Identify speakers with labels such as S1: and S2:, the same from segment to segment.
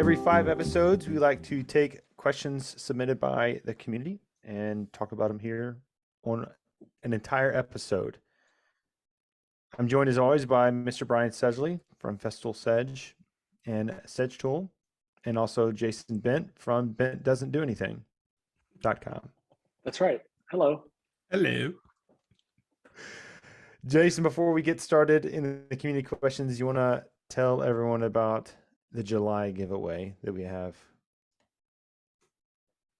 S1: Every 5 episodes, we like to take questions submitted by the community and talk about them here on an entire episode. I'm joined as always by Mr. Brian Sedgley from Festival Sedge and Sedge Tool, and also Jason Bent from BentDoesn'tDoAnything.com.
S2: That's right. Hello.
S3: Hello.
S1: Jason, before we get started in the community questions, you want to tell everyone about the July giveaway that we have?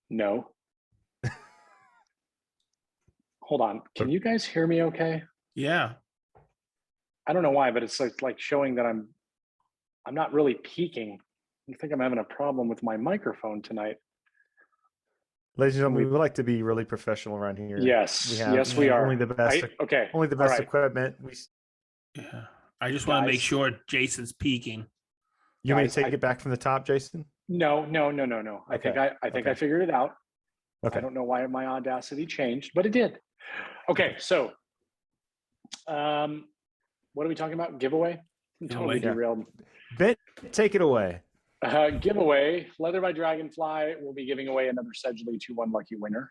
S2: No. Hold on. Can you guys hear me okay?
S3: Yeah.
S2: I don't know why, but it's like showing that I'm not really peaking. I think I'm having a problem with my microphone tonight.
S1: Ladies and gentlemen, we would like to be really professional around here.
S2: Yes. Yes, we are.
S1: Only the best.
S2: Okay.
S1: Only the best
S2: All right.
S1: equipment.
S3: Yeah. I just want to make sure Jason's peaking.
S1: You may take it back from the top, Jason?
S2: No.
S1: Okay.
S2: I think I figured it out.
S1: Okay.
S2: I don't know why my Audacity changed, but it did. Okay, so what are we talking about? Giveaway? I'm totally derailed.
S1: Bent, take it away.
S2: Giveaway, Leather by Dragonfly will be giving away another Sedgley to one lucky winner.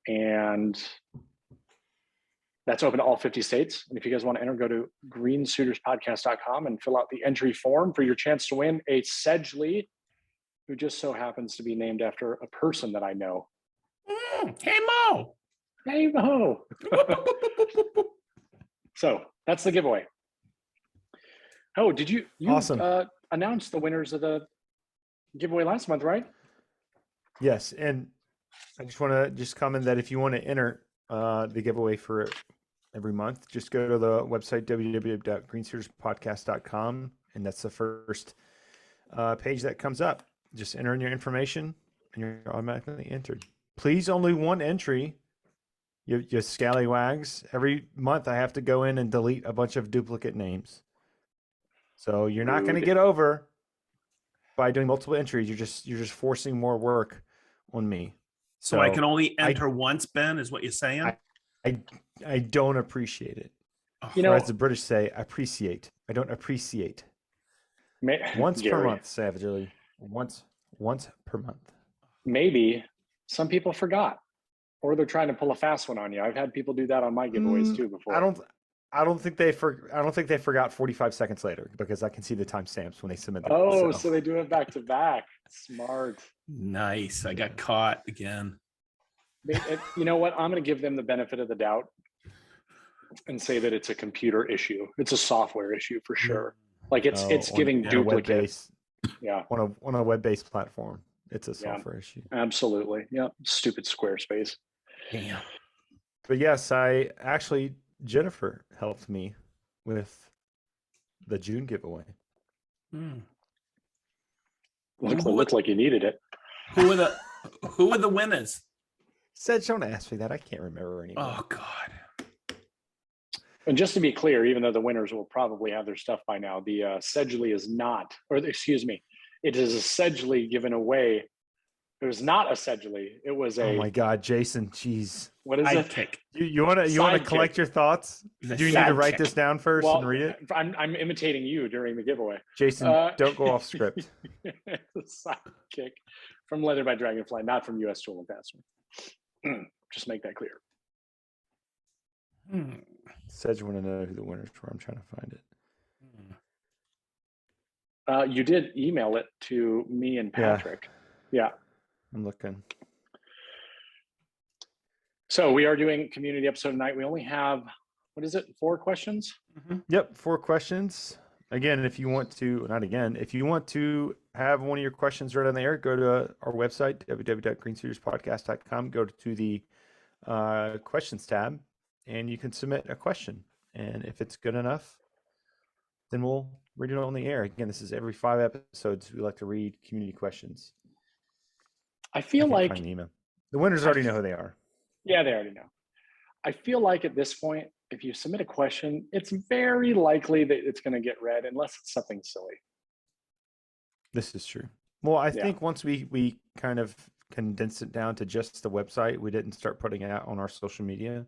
S2: And that's open to all 50 states. And if you guys want to enter, go to greensuiterspodcast.com and fill out the entry form for your chance to win a Sedgley, who just so happens to be named after a person that I know.
S3: Hey, Mo.
S2: Hey, Mo. So that's the giveaway. Oh, did you
S1: awesome.
S2: Announce the winners of the giveaway last month, right?
S1: Yes. And I just want to comment that if you want to enter the giveaway for every month, just go to the website, www.greensuiterspodcast.com. And that's the first page that comes up. Just enter in your information and you're automatically entered. Please, only one entry. You scallywags. Every month I have to go in and delete a bunch of duplicate names. So you're not going to get over by doing multiple entries. You're just forcing more work on me.
S3: So I can only enter once, Ben, is what you're saying?
S1: I don't appreciate it.
S2: You know,
S1: or as the British say, appreciate. I don't appreciate. Once per month, savagely. Once per month.
S2: Maybe some people forgot, or they're trying to pull a fast one on you. I've had people do that on my giveaways too before.
S1: I don't think they forgot 45 seconds later, because I can see the timestamps when they submit them.
S2: Oh, so they do it back to back. Smart.
S3: Nice. I got caught again.
S2: You know what? I'm going to give them the benefit of the doubt and say that it's a computer issue. It's a software issue for sure. Like it's giving duplicates. Yeah.
S1: On a web-based platform, it's a software issue.
S2: Absolutely. Yeah. Stupid Squarespace.
S3: Damn.
S1: But yes, Jennifer helped me with the June giveaway.
S2: Looked like you needed it.
S3: Who are the winners?
S1: Said, don't ask me that. I can't remember anymore.
S3: Oh God.
S2: And just to be clear, even though the winners will probably have their stuff by now, the Sedgley is not, or excuse me, it is a Sedgley given away. It was not a Sedgley. It was a.
S1: Oh my God, Jason! Jeez.
S2: What is it?
S3: Kick.
S1: You want to collect your thoughts? Do you need to write this down first and read it?
S2: I'm imitating you during the giveaway.
S1: Jason, don't go off script.
S2: The sidekick from Leather by Dragonfly, not from US Tool and Fastener. Just make that clear.
S1: Said you want to know who the winners were. I'm trying to find it.
S2: You did email it to me and Patrick. Yeah.
S1: I'm looking.
S2: So we are doing community episode tonight. We only have, 4 questions?
S1: Yep, 4 questions. Again, if you want to have one of your questions right on the air, go to our website, www.greensuiterspodcast.com, go to the questions tab, and you can submit a question. And if it's good enough, then we'll read it on the air. Again, this is every 5 episodes. We like to read community questions.
S2: I feel like
S1: the winners already know who they are.
S2: Yeah, they already know. I feel like at this point, if you submit a question, it's very likely that it's going to get read unless it's something silly.
S1: This is true. Well, I think once we kind of condensed it down to just the website, we didn't start putting it out on our social media.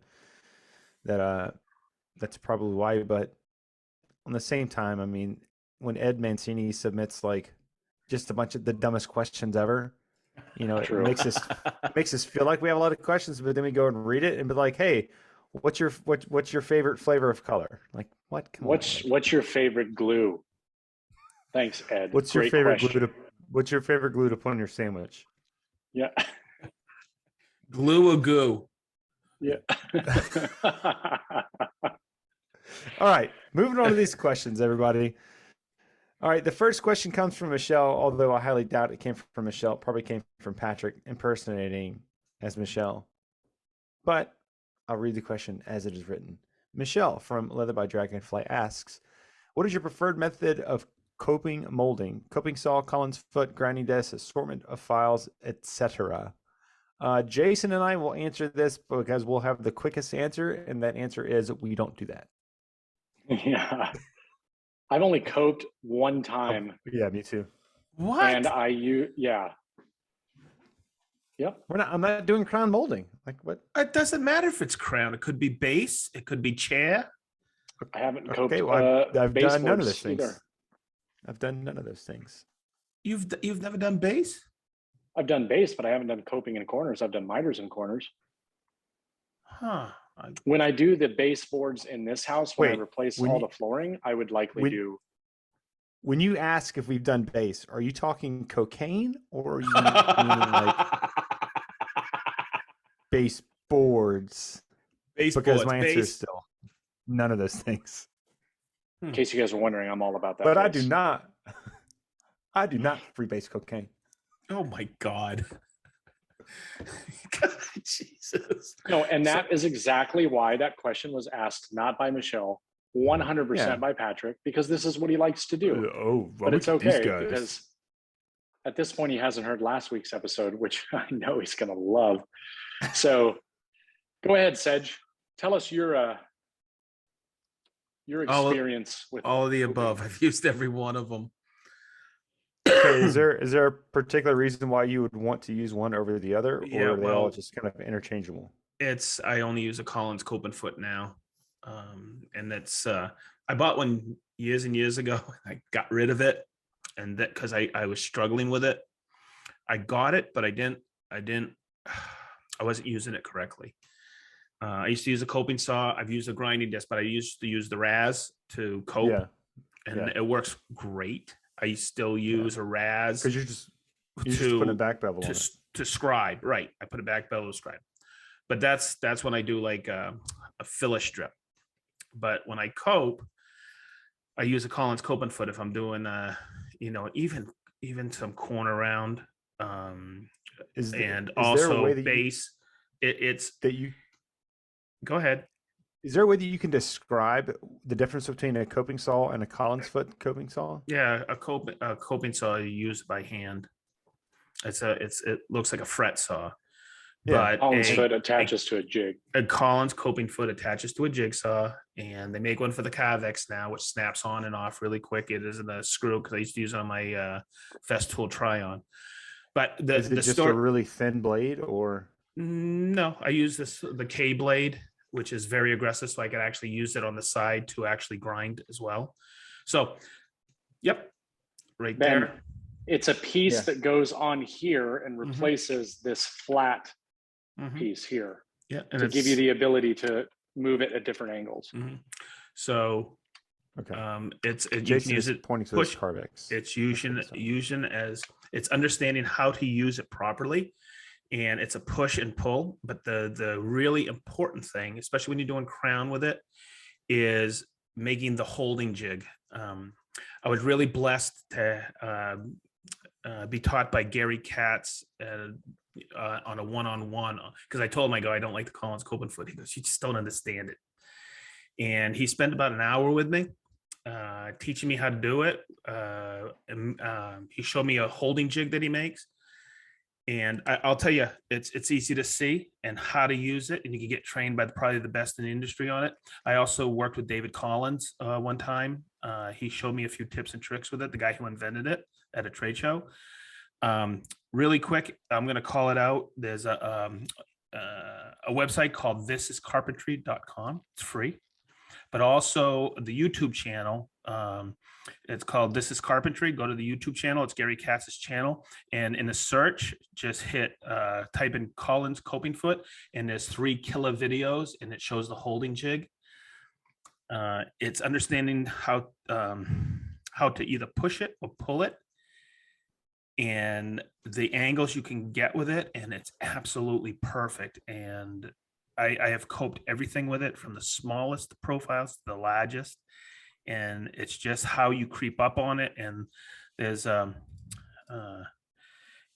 S1: That's probably why. But on the same time, I mean, when Ed Mancini submits like just a bunch of the dumbest questions ever. You know, it
S2: True.
S1: makes us feel like we have a lot of questions, but then we go and read it and be like, "Hey, what's your favorite flavor of color?" Like, what? Come on, like,
S2: What's your favorite glue? Thanks, Ed.
S1: what's your
S2: Great
S1: favorite
S2: question.
S1: glue to put on your sandwich?
S2: Yeah.
S3: Glue or goo?
S2: Yeah.
S1: All right, moving on to these questions, everybody. All right, the first question comes from Michelle, although I highly doubt it came from Michelle. It probably came from Patrick impersonating as Michelle. But I'll read the question as it is written. Michelle from Leather by Dragonfly asks, what is your preferred method of coping molding? Coping saw, Collins foot, grinding desk, assortment of files, etc. Jason and I will answer this because we'll have the quickest answer, and that answer is we don't do that.
S2: Yeah. I've only coped one time.
S1: Oh, yeah, me too.
S3: What?
S2: And yeah. Yep.
S1: I'm not doing crown molding. Like, what?
S3: It doesn't matter if it's crown. It could be base. It could be chair.
S2: I haven't coped.
S1: Okay, well, I've done none of those things.
S2: Either.
S1: I've done none of those things.
S3: You've never done base?
S2: I've done base, but I haven't done coping in corners. I've done miters in corners.
S3: Huh.
S2: When I do the baseboards in this house, when I replace all the flooring, I would likely do.
S1: When you ask if we've done base, are you talking cocaine or are you meaning like baseboards? Because my answer is still none of those things.
S2: In case you guys are wondering, I'm all about that.
S1: But base. I do not freebase cocaine.
S3: Oh my God. God, Jesus.
S2: No, and that is exactly why that question was asked, not by Michelle, 100% by Patrick, because this is what he likes to do.
S1: Oh,
S2: but it's okay because at this point he hasn't heard last week's episode, which I know he's going to love. So go ahead, Sedge. Tell us your experience with
S3: all of the above. I've used every one of them.
S1: Okay, is there a particular reason why you would want to use one over the other, or are they all just kind of interchangeable?
S3: I only use a Collins Cope and Foot now, and that's I bought one years and years ago. I got rid of it, and that because I was struggling with it. I got it, but I wasn't using it correctly. I used to use a coping saw. I've used a grinding disc, but I used to use the Raz to cope, and it works great. I still use a Raz
S1: because you just put a back bevel on it.
S3: To scribe, right? I put a back bevel to scribe, but that's when I do like a filler strip. But when I cope, I use a Collins Cope and Foot if I'm doing even some corner round, and also base. It's that you go ahead.
S1: Is there a way that you can describe the difference between a coping saw and a Collins foot coping saw?
S3: Yeah, a coping saw you use by hand. It looks like a fret saw.
S2: Yeah. But Collins foot attaches to a jig.
S3: A Collins coping foot attaches to a jigsaw, and they make one for the Cavex now, which snaps on and off really quick. It isn't a screw because I used to use it on my Festool Tryon. But
S1: is it just a really thin blade, or
S3: no? I use the K blade, which is very aggressive, so I could actually use it on the side to actually grind as well. So, yep, right Ben, there.
S2: It's a piece that goes on here and replaces this flat piece here.
S3: Yeah,
S2: and to give you the ability to move it at different angles.
S3: So, it's you can use it
S1: pointing to push Carvex.
S3: It's using as it's understanding how to use it properly. And it's a push and pull, but the really important thing, especially when you're doing crown with it, is making the holding jig. I was really blessed to be taught by Gary Katz on a one-on-one, because I told him, I go, I don't like the Collins Cope and Foot. He goes, you just don't understand it. And he spent about an hour with me teaching me how to do it. He showed me a holding jig that he makes. And I'll tell you, it's easy to see and how to use it, and you can get trained by probably the best in the industry on it. I also worked with David Collins one time. He showed me a few tips and tricks with it, the guy who invented it at a trade show. Really quick, I'm going to call it out. There's a website called thisiscarpentry.com. It's free. But also the YouTube channel, It's called This Is Carpentry. Go to the YouTube channel. It's Gary Katz's channel. And in the search, just type in Collins Coping Foot, and there's 3 killer videos, and it shows the holding jig. It's understanding how to either push it or pull it, and the angles you can get with it, and it's absolutely perfect. And I have coped everything with it, from the smallest profiles to the largest, and it's just how you creep up on it. And there's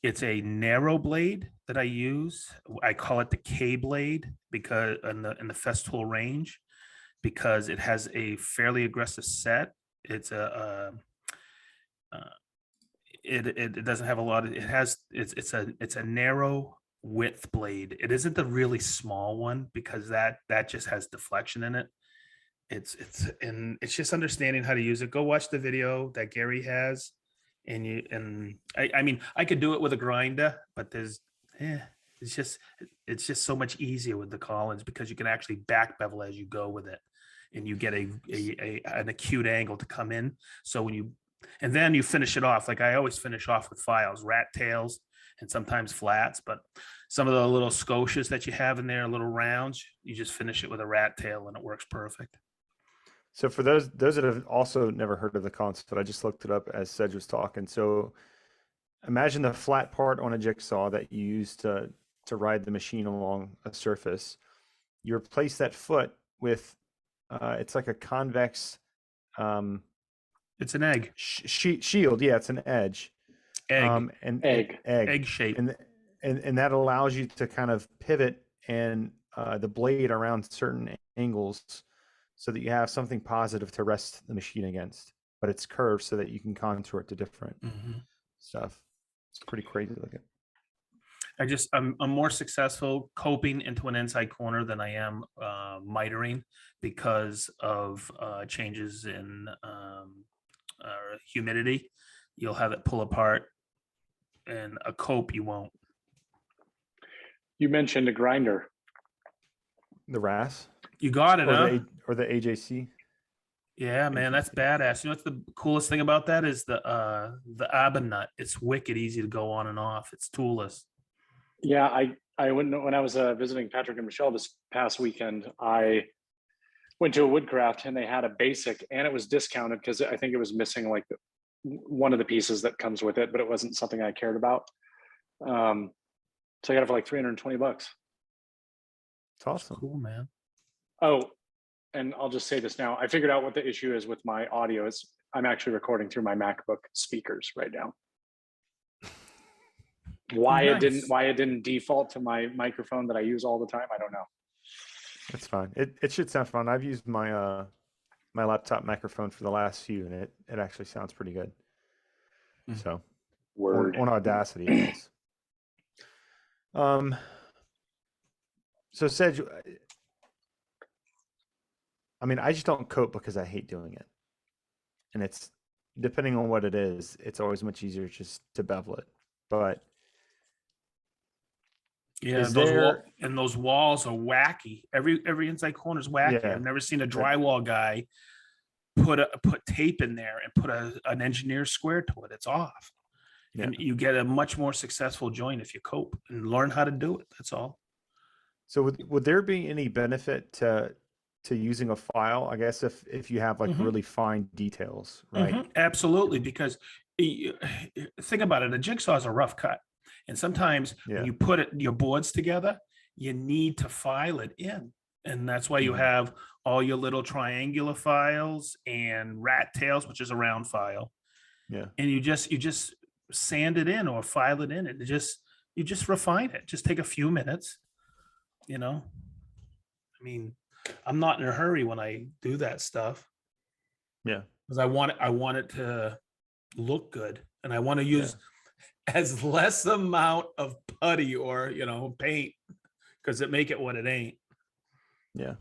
S3: it's a narrow blade that I use. I call it the K blade because in the Festool range, because it has a fairly aggressive set. It's it doesn't have a lot of, it's a narrow width blade. It isn't the really small one, because that just has deflection in it. It's just understanding how to use it. Go watch the video that Gary has, and I mean, I could do it with a grinder, but it's just so much easier with the Collins, because you can actually back bevel as you go with it, and you get an acute angle to come in. So and then you finish it off. Like I always finish off with files, rat tails, and sometimes flats, but some of the little scotias that you have in there, little rounds, you just finish it with a rat tail, and it works perfect.
S1: So for those that have also never heard of the concept, I just looked it up as Sedge was talking. So imagine the flat part on a jigsaw that you use to ride the machine along a surface. You replace that foot with it's like a convex
S3: it's an egg
S1: shield. Yeah, it's an edge.
S2: Egg
S3: shape,
S1: and that allows you to kind of pivot and the blade around certain angles, so that you have something positive to rest the machine against, but it's curved so that you can contour it to different stuff. It's pretty crazy looking.
S3: I'm more successful coping into an inside corner than I am mitering, because of changes in humidity. You'll have it pull apart, and a cope you won't.
S2: You mentioned a grinder.
S1: The RAS?
S3: You got it,
S1: or the AJC?
S3: Yeah, man, that's badass. You know what's the coolest thing about that is the Abba nut. It's wicked easy to go on and off. It's toolless.
S2: Yeah, I went when I was visiting Patrick and Michelle this past weekend. I went to a Woodcraft, and they had a basic, and it was discounted because I think it was missing like one of the pieces that comes with it, but it wasn't something I cared about. So I got it for like $320.
S1: It's awesome.
S3: Cool, man.
S2: Oh, and I'll just say this now. I figured out what the issue is with my audio. I'm actually recording through my MacBook speakers right now. Why it didn't default to my microphone that I use all the time, I don't know.
S1: It's fine. It should sound fun. I've used my my laptop microphone for the last few, and it actually sounds pretty good. So on Audacity, it is. So Sedge, I mean, I just don't cope because I hate doing it, and it's depending on what it is, it's always much easier just to bevel it. But
S3: yeah, those walls are wacky. Every inside corner is wacky. Yeah. I've never seen a drywall guy put tape in there and put an engineer square to it. It's off. Yeah. And you get a much more successful joint if you cope and learn how to do it. That's all.
S1: So would there be any benefit to using a file, I guess, if you have like really fine details, right?
S3: Absolutely, because think about it, a jigsaw is a rough cut. And sometimes when you put your boards together, you need to file it in. And that's why you have all your little triangular files and rat tails, which is a round file. Yeah. And you just sand it in or file it in, and you just refine it. Just take a few minutes, I mean, I'm not in a hurry when I do that stuff. Yeah. Because I want it to look good, and I want to use as less amount of putty or paint, because it make it what it ain't.
S1: Yeah.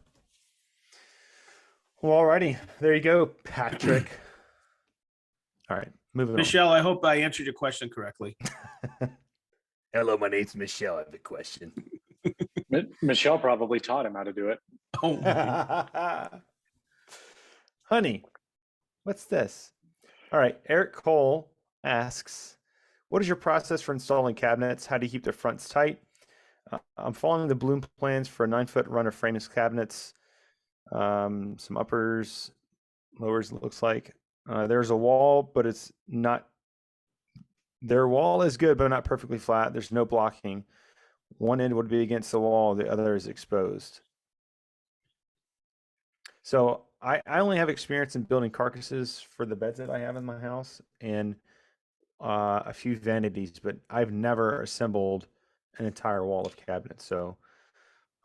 S1: Well, alrighty, there you go, Patrick. All right, moving on.
S3: Michelle, I hope I answered your question correctly.
S1: Hello, my name's Michelle. I have a question.
S2: Michelle probably taught him how to do it.
S1: Oh. Honey, What's this? All right. Eric Cole asks, what is your process for installing cabinets? How do you keep the fronts tight? I'm following the bloom plans for a 9-foot run of frameless cabinets. Some uppers, lowers, it looks like. There's a wall, but it's not, their wall is good, but not perfectly flat. There's no blocking. One end would be against the wall, the other is exposed. So I only have experience in building carcasses for the beds that I have in my house and a few vanities, but I've never assembled an entire wall of cabinets. So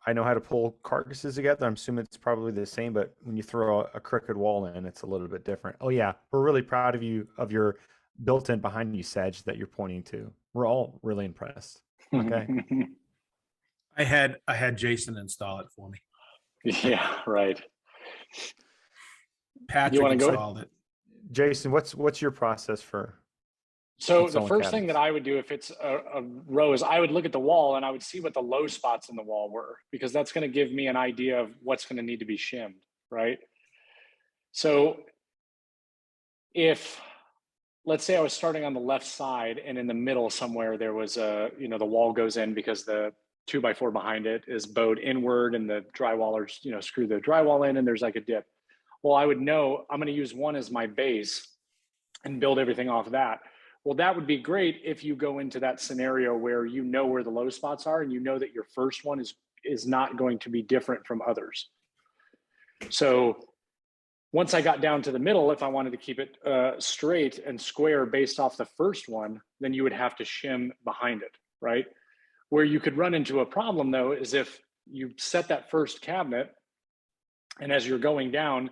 S1: I know how to pull carcasses together. I'm assuming it's probably the same, but when you throw a crooked wall in, it's a little bit different. Oh yeah, we're really proud of you, of your built-in behind you sedge that you're pointing to. We're all really impressed. Okay.
S3: I had Jason install it for me.
S2: Yeah, right.
S3: Patrick
S2: wanna go?
S3: installed it.
S1: Jason, what's your process for
S2: So the
S1: installing
S2: first thing that
S1: cabinets?
S2: I would do if it's a row is I would look at the wall and I would see what the low spots in the wall were, because that's going to give me an idea of what's going to need to be shimmed, right? So if, let's say I was starting on the left side and in the middle somewhere there was a, the wall goes in because the 2x4 behind it is bowed inward and the drywallers, screw the drywall in and there's like a dip. Well, I would know I'm going to use one as my base and build everything off of that. Well, that would be great if you go into that scenario where you know where the low spots are and you know that your first one is not going to be different from others. So once I got down to the middle, if I wanted to keep it straight and square based off the first one, then you would have to shim behind it, right? Where you could run into a problem though is if you set that first cabinet and as you're going down,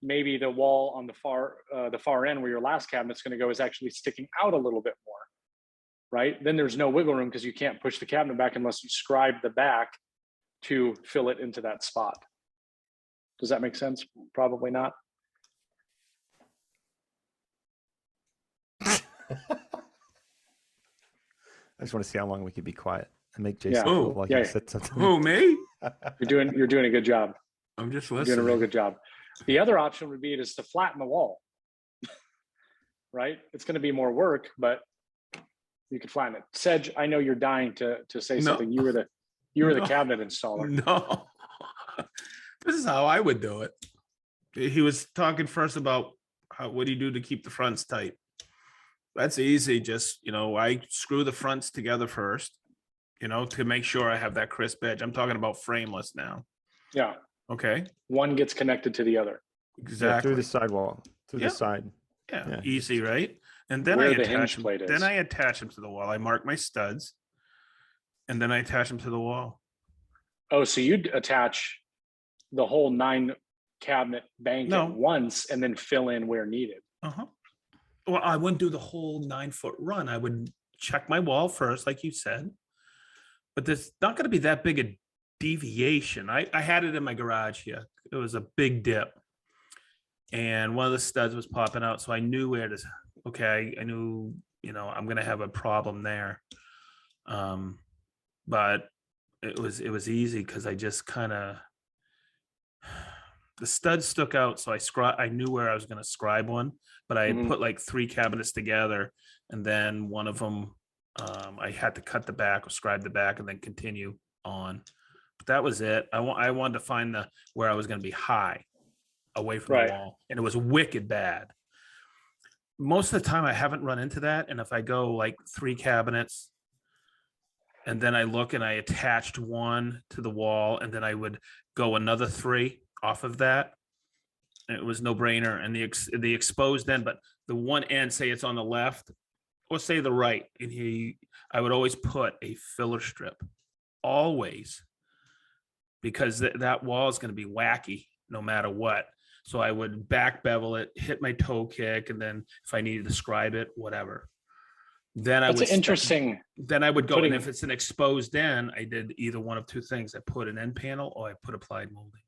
S2: maybe the wall on the far end where your last cabinet's going to go is actually sticking out a little bit more, right? Then there's no wiggle room because you can't push the cabinet back unless you scribe the back to fill it into that spot. Does that make sense? Probably not.
S1: I just want to see how long we could be quiet and make Jason
S2: Yeah.
S1: feel like
S2: Yeah.
S1: he said something.
S3: Who, me?
S2: You're doing a good job.
S3: I'm just
S2: You're
S3: listening.
S2: doing a real good job. The other option would be is to flatten the wall, right? It's going to be more work, but you could flatten it. Sedge, I know you're dying to say
S3: No.
S2: something. You were the
S3: No.
S2: cabinet installer.
S3: No. This is how I would do it. He was talking first about what do you do to keep the fronts tight? That's easy. Just, I screw the fronts together first, to make sure I have that crisp edge. I'm talking about frameless now.
S2: Yeah.
S3: Okay.
S2: One gets connected to the other.
S3: Exactly.
S1: Yeah, through the sidewall, through
S3: Yeah.
S1: the side.
S3: Yeah,
S1: Yeah.
S3: easy, right? And then
S2: Where
S3: I
S2: the
S3: attach
S2: hinge
S3: them.
S2: plate is.
S3: Then I attach them to the wall. I mark my studs, and then I attach them to the wall.
S2: Oh, so you'd attach the whole 9 cabinet bank
S3: No.
S2: at once and then fill in where needed.
S3: Well, I wouldn't do the whole 9-foot run. I would check my wall first, like you said. But there's not going to be that big a deviation. I had it in my garage here. It was a big dip. And one of the studs was popping out. So I knew where to, I knew, I'm going to have a problem there. But it was easy because I just kind of, the studs stuck out. So I knew where I was going to scribe one, but I had put like 3 cabinets together. And then one of them, I had to cut the back or scribe the back and then continue on. But that was it. I wanted to find where I was going to be high away from
S2: Right.
S3: the wall. And it was wicked bad. Most of the time I haven't run into that. And if I go like 3 cabinets and then I look and I attached one to the wall and then I would go another 3 off of that, it was no brainer. And the exposed end, but the one end, say it's on the left or say the right, and I would always put a filler strip, always, because that wall is going to be wacky no matter what. So I would back bevel it, hit my toe kick, and then if I needed to scribe it, whatever. Then I
S2: That's
S3: would
S2: interesting.
S3: Then I would go, and if it's an exposed end, I did either one of 2 things. I put an end panel or I put applied molding.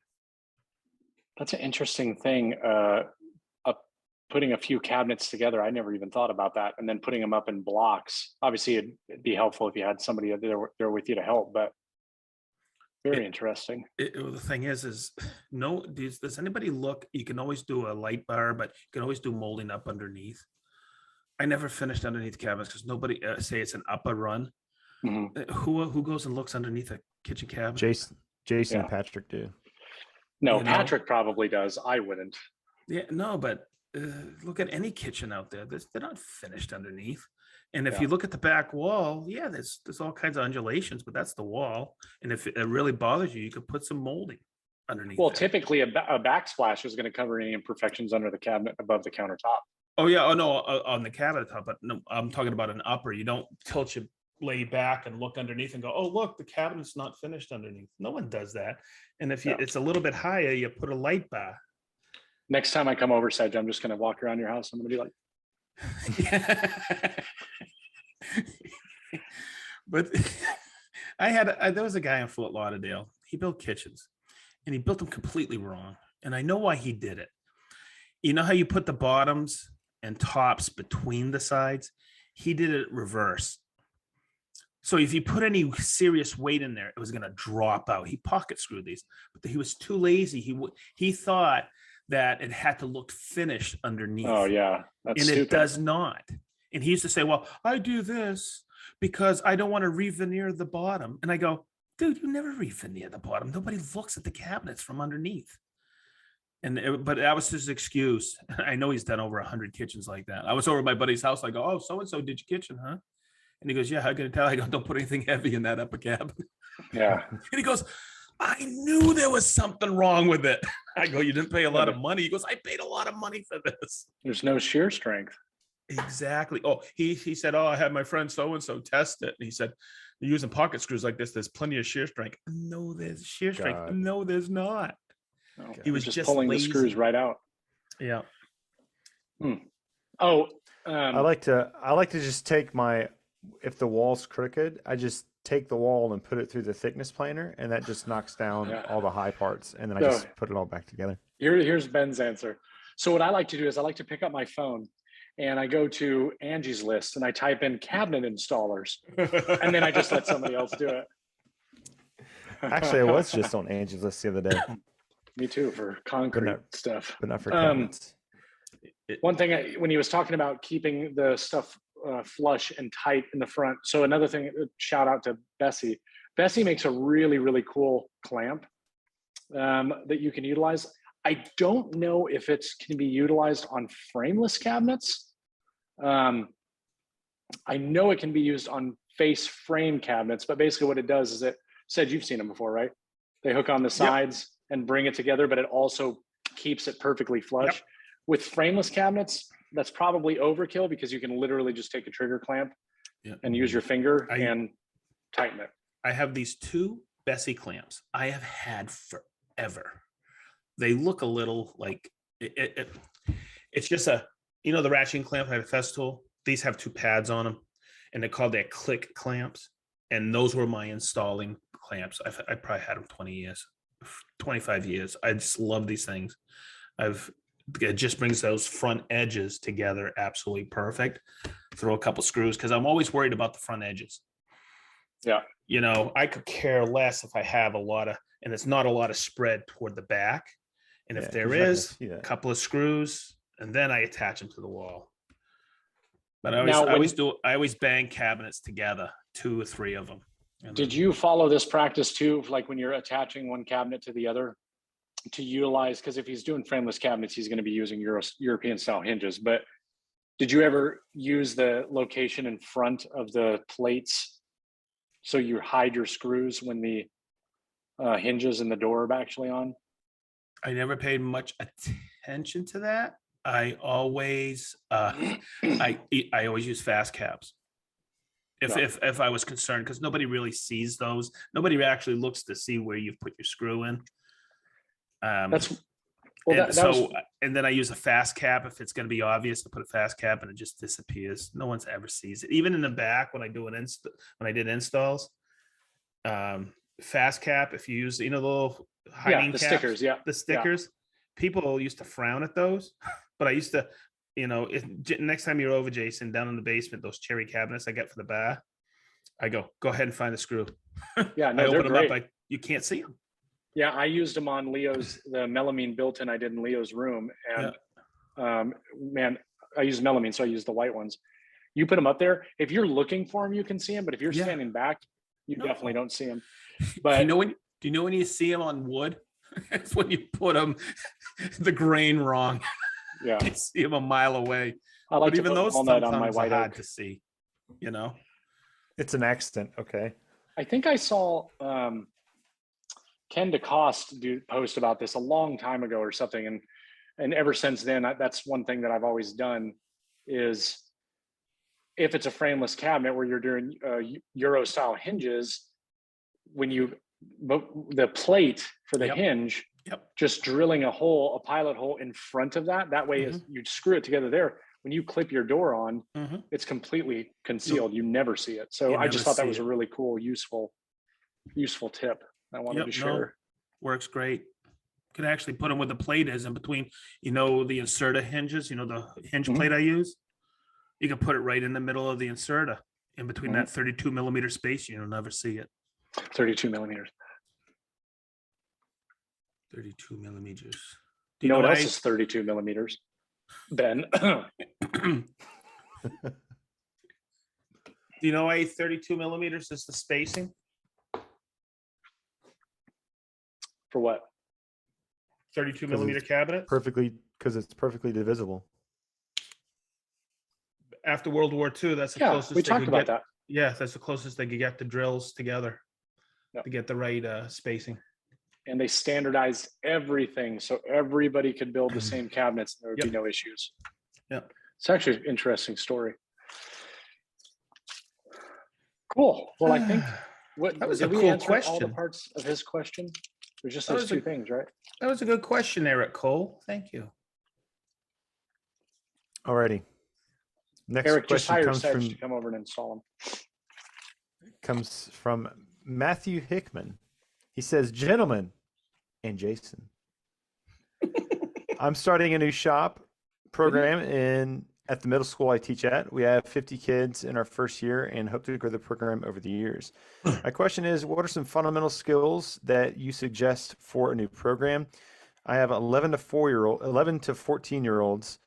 S2: That's an interesting thing. Putting a few cabinets together, I never even thought about that. And then putting them up in blocks. Obviously, it'd be helpful if you had somebody there with you to help. But Very interesting.
S3: The thing is no, does anybody look? You can always do a light bar, but you can always do molding up underneath. I never finished underneath cabinets because nobody say it's an upper run.
S2: Mhm.
S3: Who goes and looks underneath a kitchen cabinet?
S1: Jason
S2: Yeah.
S1: and Patrick do.
S2: No,
S3: You know?
S2: Patrick probably does. I wouldn't.
S3: Yeah, no, but look at any kitchen out there. They're not finished underneath. And if
S2: Yeah.
S3: you look at the back wall, yeah, there's all kinds of undulations, but that's the wall. And if it really bothers you, you could put some molding underneath.
S2: Well,
S3: there.
S2: typically a backsplash is going to cover any imperfections under the cabinet above the countertop.
S3: Oh yeah, oh no, on the cabinet top, but no, I'm talking about an upper. You don't tilt your lay back and look underneath and go, oh look, the cabinet's not finished underneath. No one does that. And if it's a little bit higher, you put a light bar.
S2: Next time I come over, Sedge, I'm just going to walk around your house. I'm going to be like,
S3: but there was a guy in Fort Lauderdale. He built kitchens and he built them completely wrong. And I know why he did it. You know how you put the bottoms and tops between the sides? He did it reverse. So if you put any serious weight in there, it was going to drop out. He pocket screwed these, but he was too lazy. He thought that it had to look finished underneath.
S2: oh yeah, that's
S3: and
S2: stupid.
S3: it does not. And he used to say, well, I do this because I don't want to re-veneer the bottom. And I go, dude, you never re-veneer the bottom. Nobody looks at the cabinets from underneath. But that was his excuse. I know he's done over 100 kitchens like that. I was over at my buddy's house. I go, oh, so-and-so did your kitchen, huh? And he goes, yeah, how can I tell? I go, don't put anything heavy in that upper cabinet.
S2: Yeah.
S3: And he goes, I knew there was something wrong with it. I go, you didn't pay a lot of money. He goes, I paid a lot of money for this.
S2: There's no shear strength.
S3: Exactly. Oh, he said, oh, I had my friend so-and-so test it. And he said, you're using pocket screws like this. There's plenty of shear strength. No, there's shear strength.
S1: God.
S3: No, there's not.
S2: No,
S3: He was
S2: just
S3: just
S2: pulling
S3: lazy.
S2: the screws right out.
S3: Yeah.
S2: Oh,
S1: I like to just take if the wall's crooked, I just take the wall and put it through the thickness planer, and that just knocks down all the high parts, and then I just put it all back together.
S2: here's Ben's answer. So what I like to do is I like to pick up my phone and I go to Angie's List and I type in cabinet installers, and then I just let somebody else do it.
S1: Actually, I was just on Angie's List the other day,
S2: Me too, for concrete stuff.
S1: but not for cabinets.
S2: One thing, when he was talking about keeping the stuff flush and tight in the front. So another thing, shout out to Bessie. Bessie makes a really, really cool clamp that you can utilize. I don't know if it can be utilized on frameless cabinets. I know it can be used on face frame cabinets, but basically what it does is it said, you've seen them before, right? They hook on the sides and bring it together, but it also keeps it perfectly flush.
S3: Yep.
S2: With frameless cabinets, that's probably overkill because you can literally just take a trigger clamp and use your finger and tighten it.
S3: I have these two Bessie clamps I have had forever. They look a little like it's just the ratcheting clamp I have a Festool. These have two pads on them, and they're called their click clamps. And those were my installing clamps. I probably had them 20 years, 25 years. I just love these things. It just brings those front edges together absolutely perfect. Throw a couple screws because I'm always worried about the front edges.
S2: Yeah.
S3: I could care less if I have and it's not a lot of spread toward the back. And if there is, a couple of screws, and then I attach them to the wall. But I always bang cabinets together, 2 or 3 of them.
S2: Did you follow this practice too? Like when you're attaching one cabinet to the other, to utilize, because if he's doing frameless cabinets, he's going to be using European style hinges. But did you ever use the location in front of the plates so you hide your screws when the hinges in the door are actually on?
S3: I never paid much attention to that. I always I always use fast caps if I was concerned, because nobody really sees those. Nobody actually looks to see where you've put your screw in. And then I use a fast cap if it's going to be obvious to put a fast cap, and it just disappears. No one's ever sees it. Even in the back when I did installs, fast cap. If you use the little hiding caps, stickers, people used to frown at those, but I used to, next time you're over, Jason, down in the basement, those cherry cabinets I get for the bar, I go ahead and find the screw.
S2: Yeah, no,
S3: I open them up. you can't see them.
S2: Yeah, I used them on the melamine built-in I did in Leo's room. And man, I use melamine, so I use the white ones. You put them up there. If you're looking for them, you can see them. But if you're standing back, you definitely don't see them. But
S3: do you know when you see them on wood? It's when you put them the grain wrong.
S2: yeah,
S3: You see them a mile away.
S2: I like
S3: But
S2: to
S3: even
S2: put
S3: those
S2: walnut on my
S3: sometimes are
S2: white
S3: hard
S2: oak.
S3: to see. You know.
S1: It's an accident. Okay.
S2: I think I saw Ken DeCoste post about this a long time ago or something, and ever since then, that's one thing that I've always done is if it's a frameless cabinet where you're doing Euro style hinges, the plate for the hinge, just drilling a pilot hole in front of that way is you screw it together there. When you clip your door on, it's completely concealed. You never see it. So I just thought that was a really cool, useful tip I wanted to share.
S3: Works great. Could actually put them where the plate is in between, the inserter hinges, the hinge plate I use. You can put it right in the middle of the inserter in between that 32 millimeter space. You'll never see it.
S2: 32 millimeters.
S3: 32 millimeters.
S2: Do you know what else is 32 millimeters? Ben.
S3: Do you know why 32 millimeters is the spacing?
S2: For what?
S3: 32 millimeter cabinet?
S1: Because it's perfectly divisible.
S3: After World War II, that's the closest
S2: we talked about that.
S3: Yeah, that's the closest they could get the drills together to get the right spacing.
S2: And they standardized everything so everybody could build the same cabinets and there would be no issues.
S3: Yeah.
S2: It's actually an interesting story. Cool. Well, I think
S3: that was a cool question.
S2: All the parts of his question? There's just those two things, right?
S3: That was a good question, Eric Cole. Thank you.
S1: Alrighty. Next
S2: Eric just
S1: question
S2: hired Sedge to come over and install them.
S1: Comes from Matthew Hickman. He says, "Gentlemen and Jason, I'm starting a new shop program at the middle school I teach at. We have 50 kids in our first year and hope to grow the program over the years. My question is, what are some fundamental skills that you suggest for a new program? I have 11 to 14-year-olds,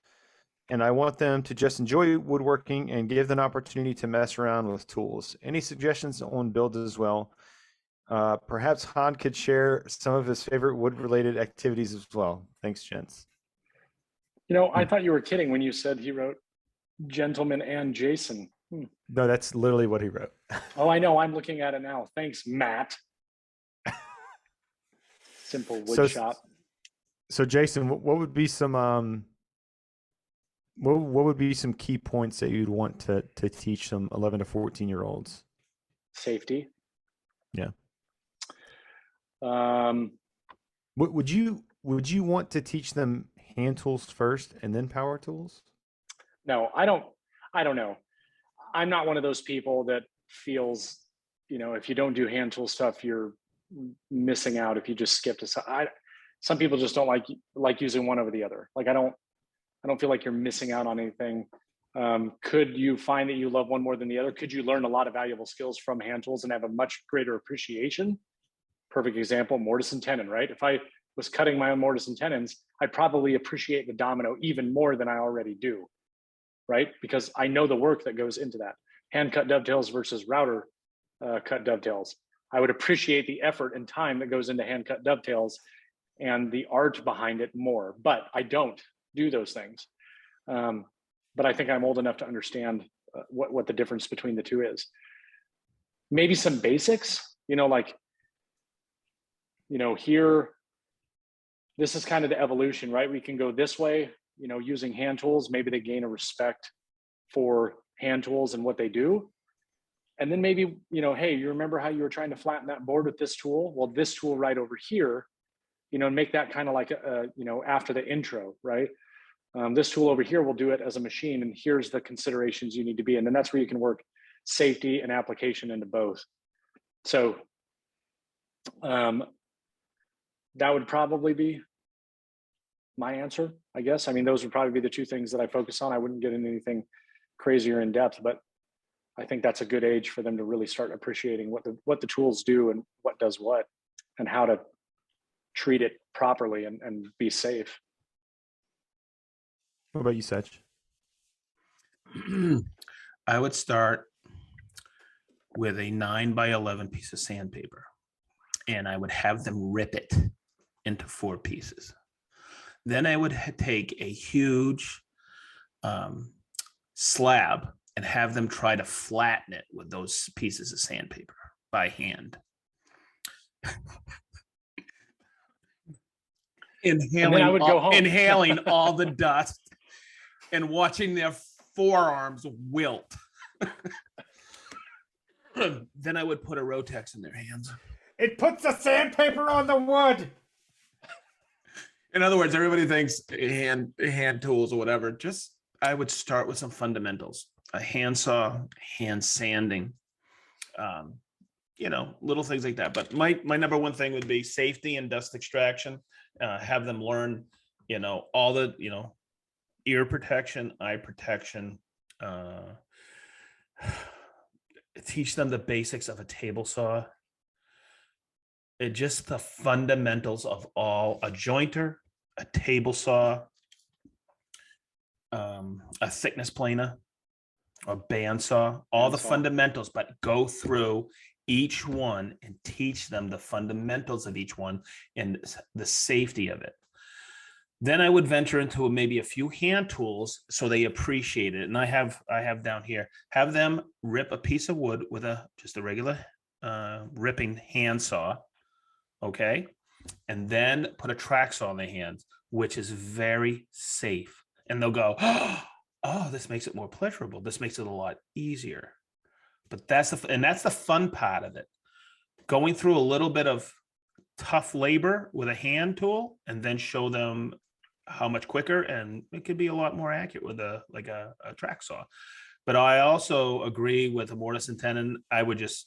S1: and I want them to just enjoy woodworking and give them an opportunity to mess around with tools. Any suggestions on builds as well? Perhaps Han could share some of his favorite wood-related activities as well. Thanks, gents."
S2: I thought you were kidding when you said he wrote "Gentleman and Jason."
S1: No, that's literally what he wrote.
S2: Oh, I know. I'm looking at it now. Thanks, Matt. Simple wood shop.
S1: So, Jason, what would be some what would be some key points that you'd want to teach some 11 to 14-year-olds?
S2: Safety.
S1: Yeah.
S2: Would
S1: you want to teach them hand tools first and then power tools?
S2: No, I don't know. I'm not one of those people that feels, if you don't do hand tool stuff, you're missing out if you just skip to some people just don't like using one over the other. Like I don't feel like you're missing out on anything. Could you find that you love one more than the other? Could you learn a lot of valuable skills from hand tools and have a much greater appreciation? Perfect example, mortise and tenon, right? If I was cutting my own mortise and tenons, I'd probably appreciate the domino even more than I already do, right? Because I know the work that goes into that. Hand cut dovetails versus router cut dovetails. I would appreciate the effort and time that goes into hand cut dovetails and the art behind it more, but I don't do those things. But I think I'm old enough to understand what the difference between the two is. Maybe some basics, here, this is kind of the evolution, right? We can go this way, using hand tools. Maybe they gain a respect for hand tools and what they do. And then maybe, hey, you remember how you were trying to flatten that board with this tool? Well, this tool right over here, and make that kind of like, after the intro, right? This tool over here will do it as a machine, and here's the considerations you need to be in. And that's where you can work safety and application into both. So that would probably be my answer, I guess. I mean, those would probably be the two things that I focus on. I wouldn't get into anything crazier in depth, but I think that's a good age for them to really start appreciating what the tools do and what does what. and how to treat it properly and be safe.
S1: What about you, Sech?
S3: I would start with a 9x11 piece of sandpaper, and I would have them rip it into 4 pieces. Then I would take a huge slab and have them try to flatten it with those pieces of sandpaper by hand.
S2: I would go home.
S3: Inhaling all the dust and watching their forearms wilt. Then I would put a Rotex in their hands.
S1: It puts the sandpaper on the wood.
S3: In other words, everybody thinks hand tools or whatever. Just I would start with some fundamentals: a handsaw, hand sanding, little things like that. But my number one thing would be safety and dust extraction. Have them learn, all the, ear protection, eye protection. Teach them the basics of a table saw. Just the fundamentals of all a jointer, a table saw, a thickness planer, or bandsaw, all the fundamentals, but go through each one and teach them the fundamentals of each one and the safety of it. Then I would venture into maybe a few hand tools so they appreciate it. And I have down here, have them rip a piece of wood with just a regular ripping handsaw. Okay. And then put a track saw in their hands, which is very safe. And they'll go, oh, this makes it more pleasurable. This makes it a lot easier. But that's the fun part of it. Going through a little bit of tough labor with a hand tool and then show them how much quicker, and it could be a lot more accurate with a track saw. But I also agree with a mortise and tenon. I would just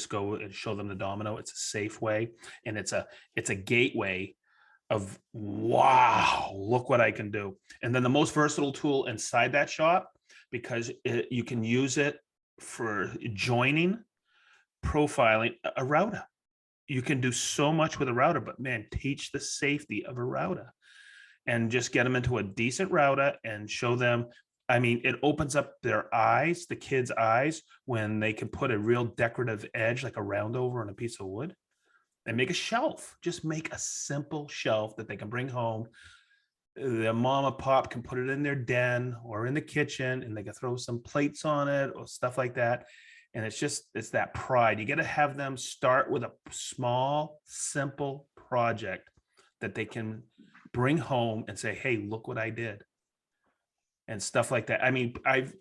S3: go and show them the domino. It's a safe way, and it's a gateway of, wow, look what I can do. And then the most versatile tool inside that shop, because you can use it for joining, profiling, a router. You can do so much with a router, but man, teach the safety of a router and just get them into a decent router and show them. I mean, it opens up their eyes, the kids' eyes, when they can put a real decorative edge, like a round over on a piece of wood, and make a shelf. Just make a simple shelf that they can bring home. Their mom or pop can put it in their den or in the kitchen, and they can throw some plates on it or stuff like that. And it's that pride. You got to have them start with a small, simple project that they can bring home and say, hey, look what I did. And stuff like that. I mean, I've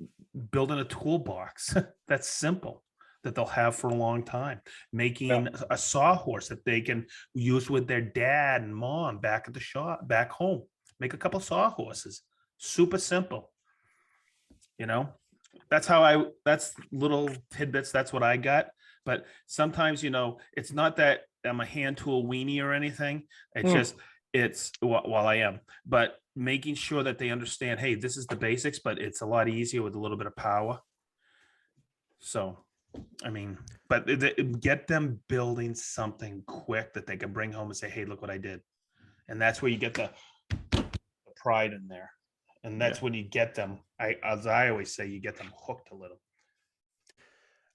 S3: built in a toolbox that's simple that they'll have for a long time. Making a sawhorse that they can use with their dad and mom back at the shop, back home. Make a couple sawhorses. Super simple. That's little tidbits. That's what I got. But sometimes, it's not that I'm a hand tool weenie or anything. It's while I am, but making sure that they understand, hey, this is the basics, but it's a lot easier with a little bit of power. So, I mean, but get them building something quick that they can bring home and say, hey, look what I did. And that's where you get the pride in there. And that's when you get them, as I always say, you get them hooked a little.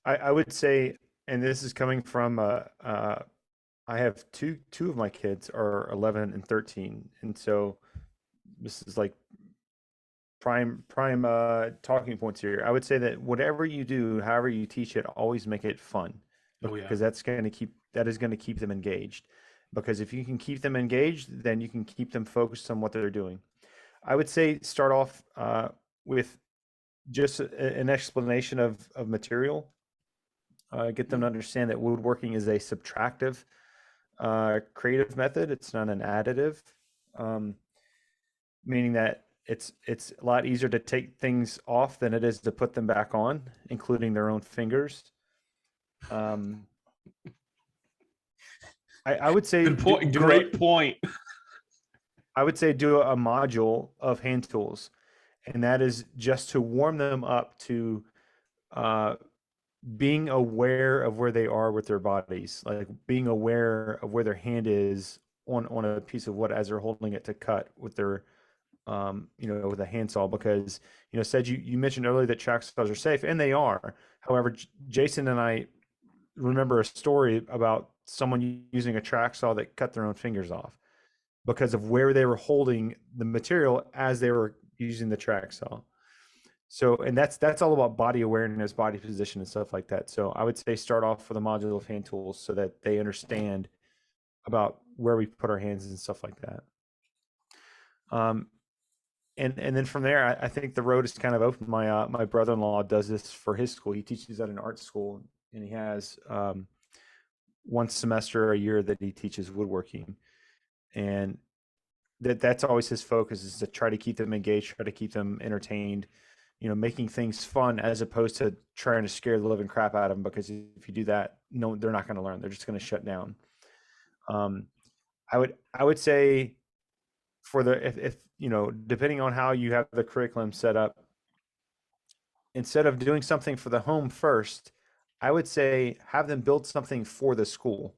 S1: I would say, and this is coming from I have two of my kids are 11 and 13, and so this is like prime talking points here. I would say that whatever you do, however you teach it, always make it fun, because that is going to keep them engaged. Because if you can keep them engaged, then you can keep them focused on what they're doing. I would say start off with just an explanation of material. Get them to understand that woodworking is a subtractive creative method. It's not an additive, meaning that it's a lot easier to take things off than it is to put them back on, including their own fingers. I would say
S3: great point.
S1: I would say do a module of hand tools, and that is just to warm them up to being aware of where they are with their bodies, like being aware of where their hand is on a piece of wood as they're holding it to cut with their with a handsaw, because said you mentioned earlier that track saws are safe, and they are. However, Jason and I remember a story about someone using a track saw that cut their own fingers off because of where they were holding the material as they were using the track saw. So, and that's all about body awareness, body position, and stuff like that. So I would say start off with a module of hand tools so that they understand about where we put our hands and stuff like that. And then from there, I think the road is kind of open. My brother-in-law does this for his school. He teaches at an art school, and he has one semester a year that he teaches woodworking, and that's always his focus, is to try to keep them engaged, try to keep them entertained, making things fun as opposed to trying to scare the living crap out of them. Because if you do that, no, they're not going to learn. They're just going to shut down. I would say for the if depending on how you have the curriculum set up, instead of doing something for the home first, I would say have them build something for the school,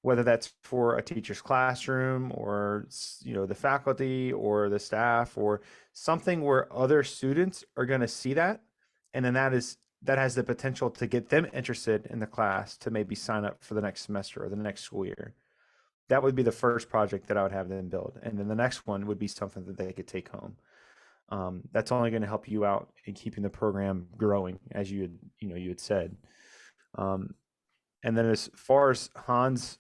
S1: whether that's for a teacher's classroom or the faculty or the staff, or something where other students are going to see that, and then that has the potential to get them interested in the class to maybe sign up for the next semester or the next school year. That would be the first project that I would have them build, and then the next one would be something that they could take home. That's only going to help you out in keeping the program growing, as you had said. And then as far as Hans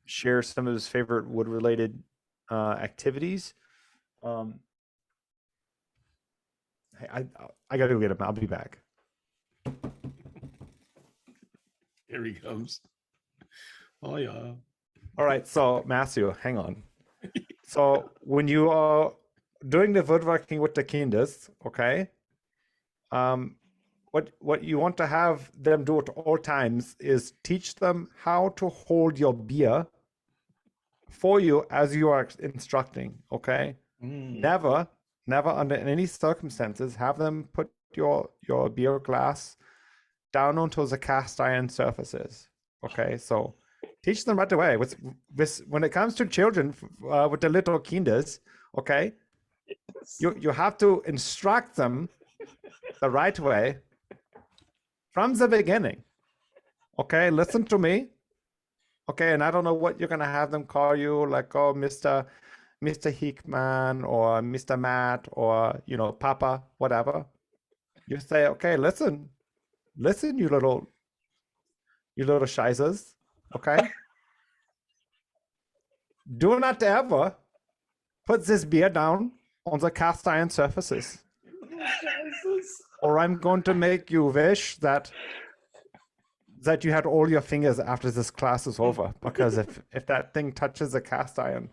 S1: shares some of his favorite wood related activities, I got to go get him. I'll be back.
S3: Here he comes. Oh yeah.
S1: All right, so Matthew, hang on. So when you are doing the woodworking with the kinders, okay, what you want to have them do at all times is teach them how to hold your beer for you as you are instructing, okay? Never under any circumstances have them put your beer glass down onto the cast iron surfaces, okay? So teach them right away. With when it comes to children, with the little kinders, okay, you have to instruct them the right way from the beginning. Okay, listen to me. Okay, and I don't know what you're gonna have them call you, like, oh, Mr. Hickman or Mr. Matt or Papa, whatever. You say, okay, listen, you little shizers, okay? Do not ever put this beer down on the cast iron surfaces, or I'm going to make you wish that you had all your fingers after this class is over. Because if that thing touches the cast iron,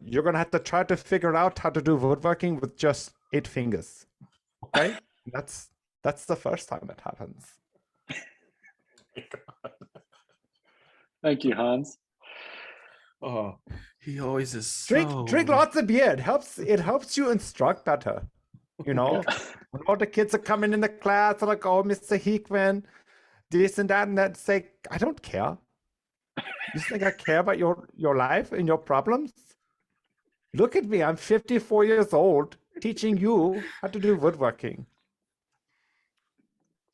S1: you're gonna have to try to figure out how to do woodworking with just 8 fingers. Okay, that's the first time it happens.
S2: Thank you, Hans.
S3: Oh, he always is
S1: Drink lots of beer. It helps you instruct better. When all the kids are coming in the class, they're like, oh, Mr. Hickman, this and that, and that. Say, I don't care. You think I care about your life and your problems? Look at me. I'm 54 years old teaching you how to do woodworking.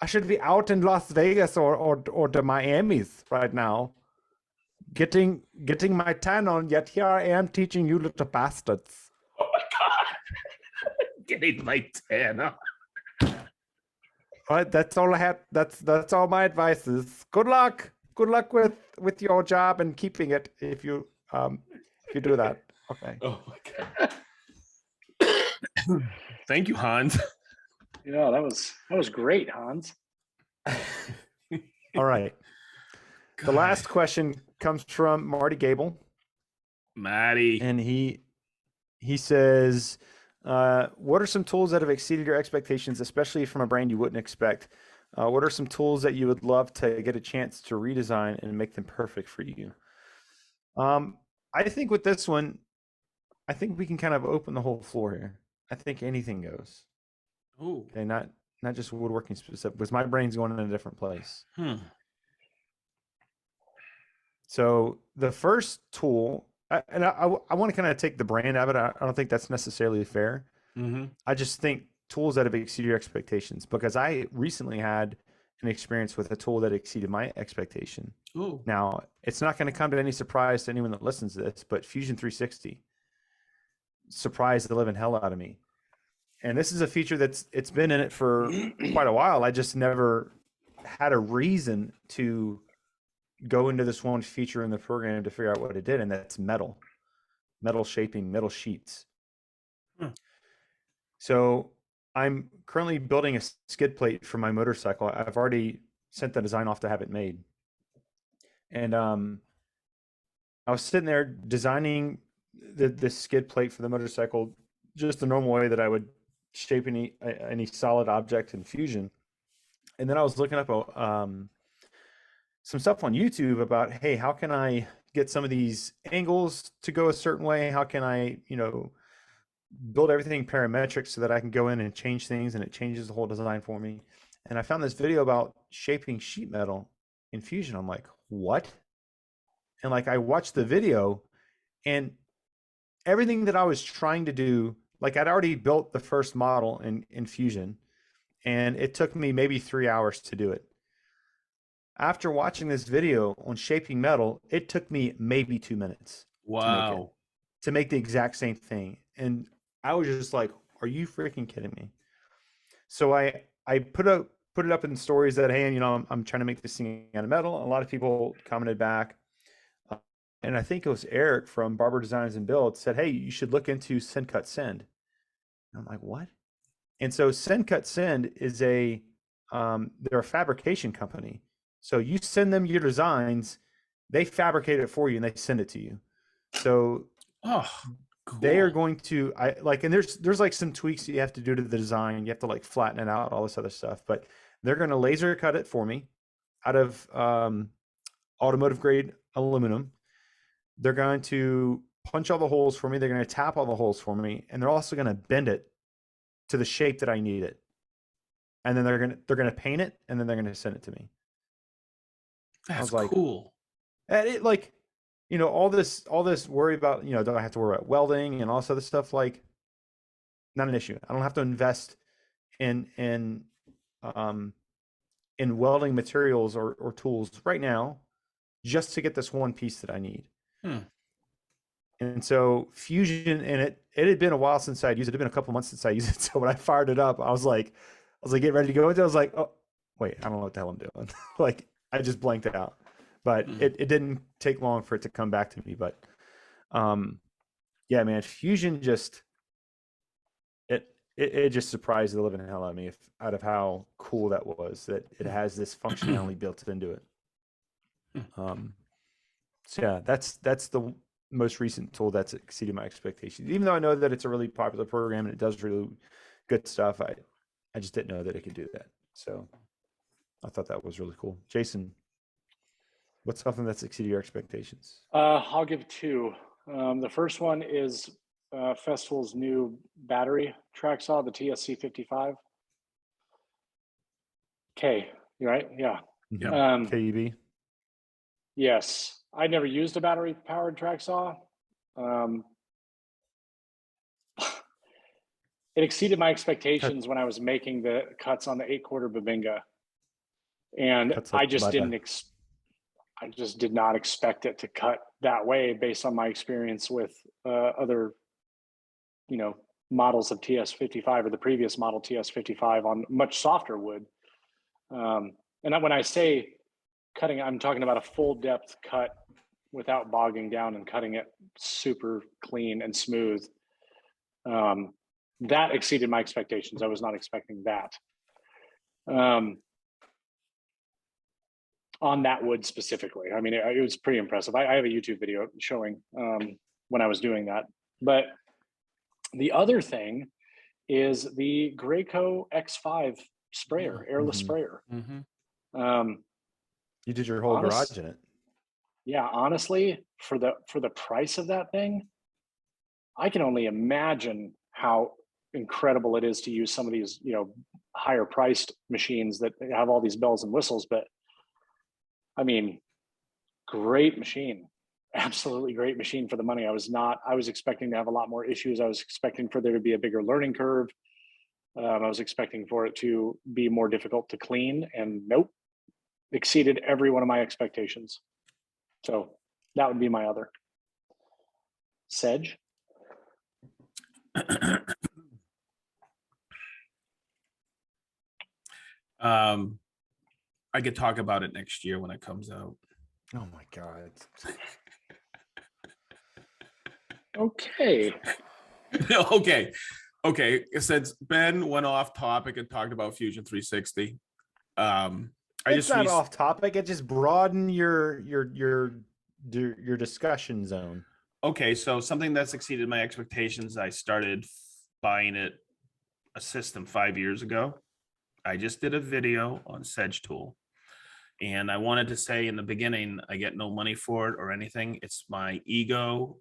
S1: I should be out in Las Vegas or the Miamis right now, getting my tan on, yet here I am teaching you little bastards.
S3: Oh my God. Getting my tan on.
S1: All right, that's all I had. That's all my advice is. Good luck with your job and keeping it if you do that. Okay.
S3: Oh my God. Thank you, Hans.
S2: Yeah, that was great, Hans.
S1: All right. The last question comes from Marty Gable.
S3: Matty.
S1: And he says, what are some tools that have exceeded your expectations, especially from a brand you wouldn't expect? What are some tools that you would love to get a chance to redesign and make them perfect for you? I think with this one, I think we can kind of open the whole floor here. I think anything goes.
S3: Oh.
S1: Okay, not just woodworking specific, because my brain's going in a different place. So the first tool, I want to kind of take the brand out of it. I don't think that's necessarily fair.
S3: Mm-hmm.
S1: I just think tools that have exceeded your expectations, because I recently had an experience with a tool that exceeded my expectation.
S3: Ooh.
S1: Now, it's not going to come to any surprise to anyone that listens to this, but Fusion 360 surprised the living hell out of me. And this is a feature it's been in it for quite a while. I just never had a reason to go into this one feature in the program to figure out what it did, and that's metal shaping, metal sheets. So I'm currently building a skid plate for my motorcycle. I've already sent the design off to have it made. And I was sitting there designing the skid plate for the motorcycle just the normal way that I would shape any solid object in Fusion. And then I was looking up some stuff on YouTube about, hey, how can I get some of these angles to go a certain way? How can I, build everything parametric so that I can go in and change things and it changes the whole design for me? And I found this video about shaping sheet metal in Fusion. I'm like, what? And like, I watched the video, and everything that I was trying to do, like I'd already built the first model in Fusion, and it took me maybe 3 hours to do it. After watching this video on shaping metal, it took me maybe 2 minutes to make the exact same thing. And I was just like, are you freaking kidding me? So I put it up in stories that, hey, I'm trying to make this thing out of metal. A lot of people commented back. And I think it was Eric from Barber Designs and Build said, hey, you should look into Send Cut Send. And I'm like, what? And so Send Cut Send is they're a fabrication company. So you send them your designs, they fabricate it for you, and they send it to you. So
S3: cool.
S1: They are going to, and there's like some tweaks that you have to do to the design. You have to like flatten it out, all this other stuff, but they're going to laser cut it for me out of automotive grade aluminum. They're going to punch all the holes for me. They're going to tap all the holes for me, and they're also going to bend it to the shape that I need it. And then they're going to paint it, and then they're going to send it to me.
S3: That's cool.
S1: And it all this worry about, do I have to worry about welding and all this other stuff? Like, not an issue. I don't have to invest in welding materials or tools right now just to get this one piece that I need. And so Fusion, and it had been a while since I'd used it. It had been a couple months since I used it. So when I fired it up, I was getting ready to go into it. I was like, oh, wait, I don't know what the hell I'm doing. Like, I just blanked it out. But it didn't take long for it to come back to me. But yeah, man, Fusion just it just surprised the living hell out of me out of how cool that was, that it has this functionality built into it. So yeah, that's the most recent tool that's exceeded my expectations. Even though I know that it's a really popular program and it does really good stuff, I just didn't know that it could do that. So I thought that was really cool. Jason, what's something that's exceeded your expectations?
S2: I'll give two. The first one is Festool's new battery track saw, the TSC 55. K, you right? Yeah.
S1: KEB.
S2: Yes, I never used a battery powered track saw. It exceeded my expectations when I was making the cuts on the 8/4 Babinga, and I just I just did not expect it to cut that way based on my experience with other, models of TS55 or the previous model TS55 on much softer wood. And when I say cutting, I'm talking about a full depth cut without bogging down and cutting it super clean and smooth. That exceeded my expectations. I was not expecting that. On that wood specifically. I mean, it was pretty impressive. I have a YouTube video showing when I was doing that. But the other thing is the Graco X5 sprayer, airless sprayer.
S1: You did your whole garage in it.
S2: Yeah, honestly, for the price of that thing, I can only imagine how incredible it is to use some of these, higher priced machines that have all these bells and whistles. But I mean, great machine, absolutely great machine for the money. I was expecting to have a lot more issues. I was expecting for there to be a bigger learning curve. I was expecting for it to be more difficult to clean, and nope, exceeded every one of my expectations. So that would be my other. Sedge.
S3: I could talk about it next year when it comes out.
S1: Oh my God.
S2: Okay.
S3: Okay. Since Ben went off topic and talked about Fusion 360,
S1: It's not off topic. It just broaden your discussion zone.
S3: Okay, so something that's exceeded my expectations. I started buying a system 5 years ago. I just did a video on Sedge Tool, and I wanted to say in the beginning, I get no money for it or anything. It's my Ego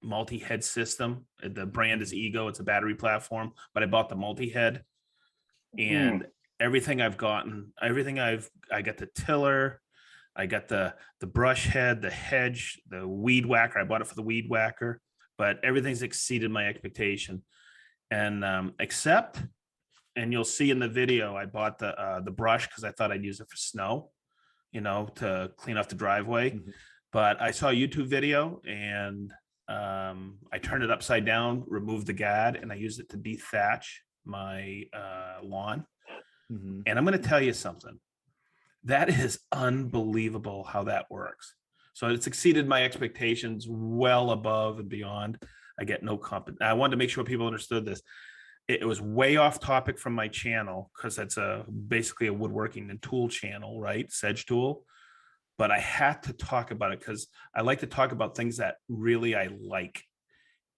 S3: multi-head system. The brand is Ego. It's a battery platform, but I bought the multi-head, and everything I've gotten, I got the tiller, I got the brush head, the hedge, the weed whacker. I bought it for the weed whacker, but everything's exceeded my expectation. And except, and you'll see in the video, I bought the brush because I thought I'd use it for snow, to clean off the driveway.
S1: Mhm.
S3: But I saw a YouTube video, and I turned it upside down, removed the gad, and I used it to dethatch my lawn.
S1: Mhm.
S3: And I'm going to tell you something. That is unbelievable how that works. So it's exceeded my expectations well above and beyond. I get no I wanted to make sure people understood this. It was way off topic from my channel because it's basically a woodworking and tool channel, right? Sedge Tool. But I had to talk about it because I like to talk about things that really I like.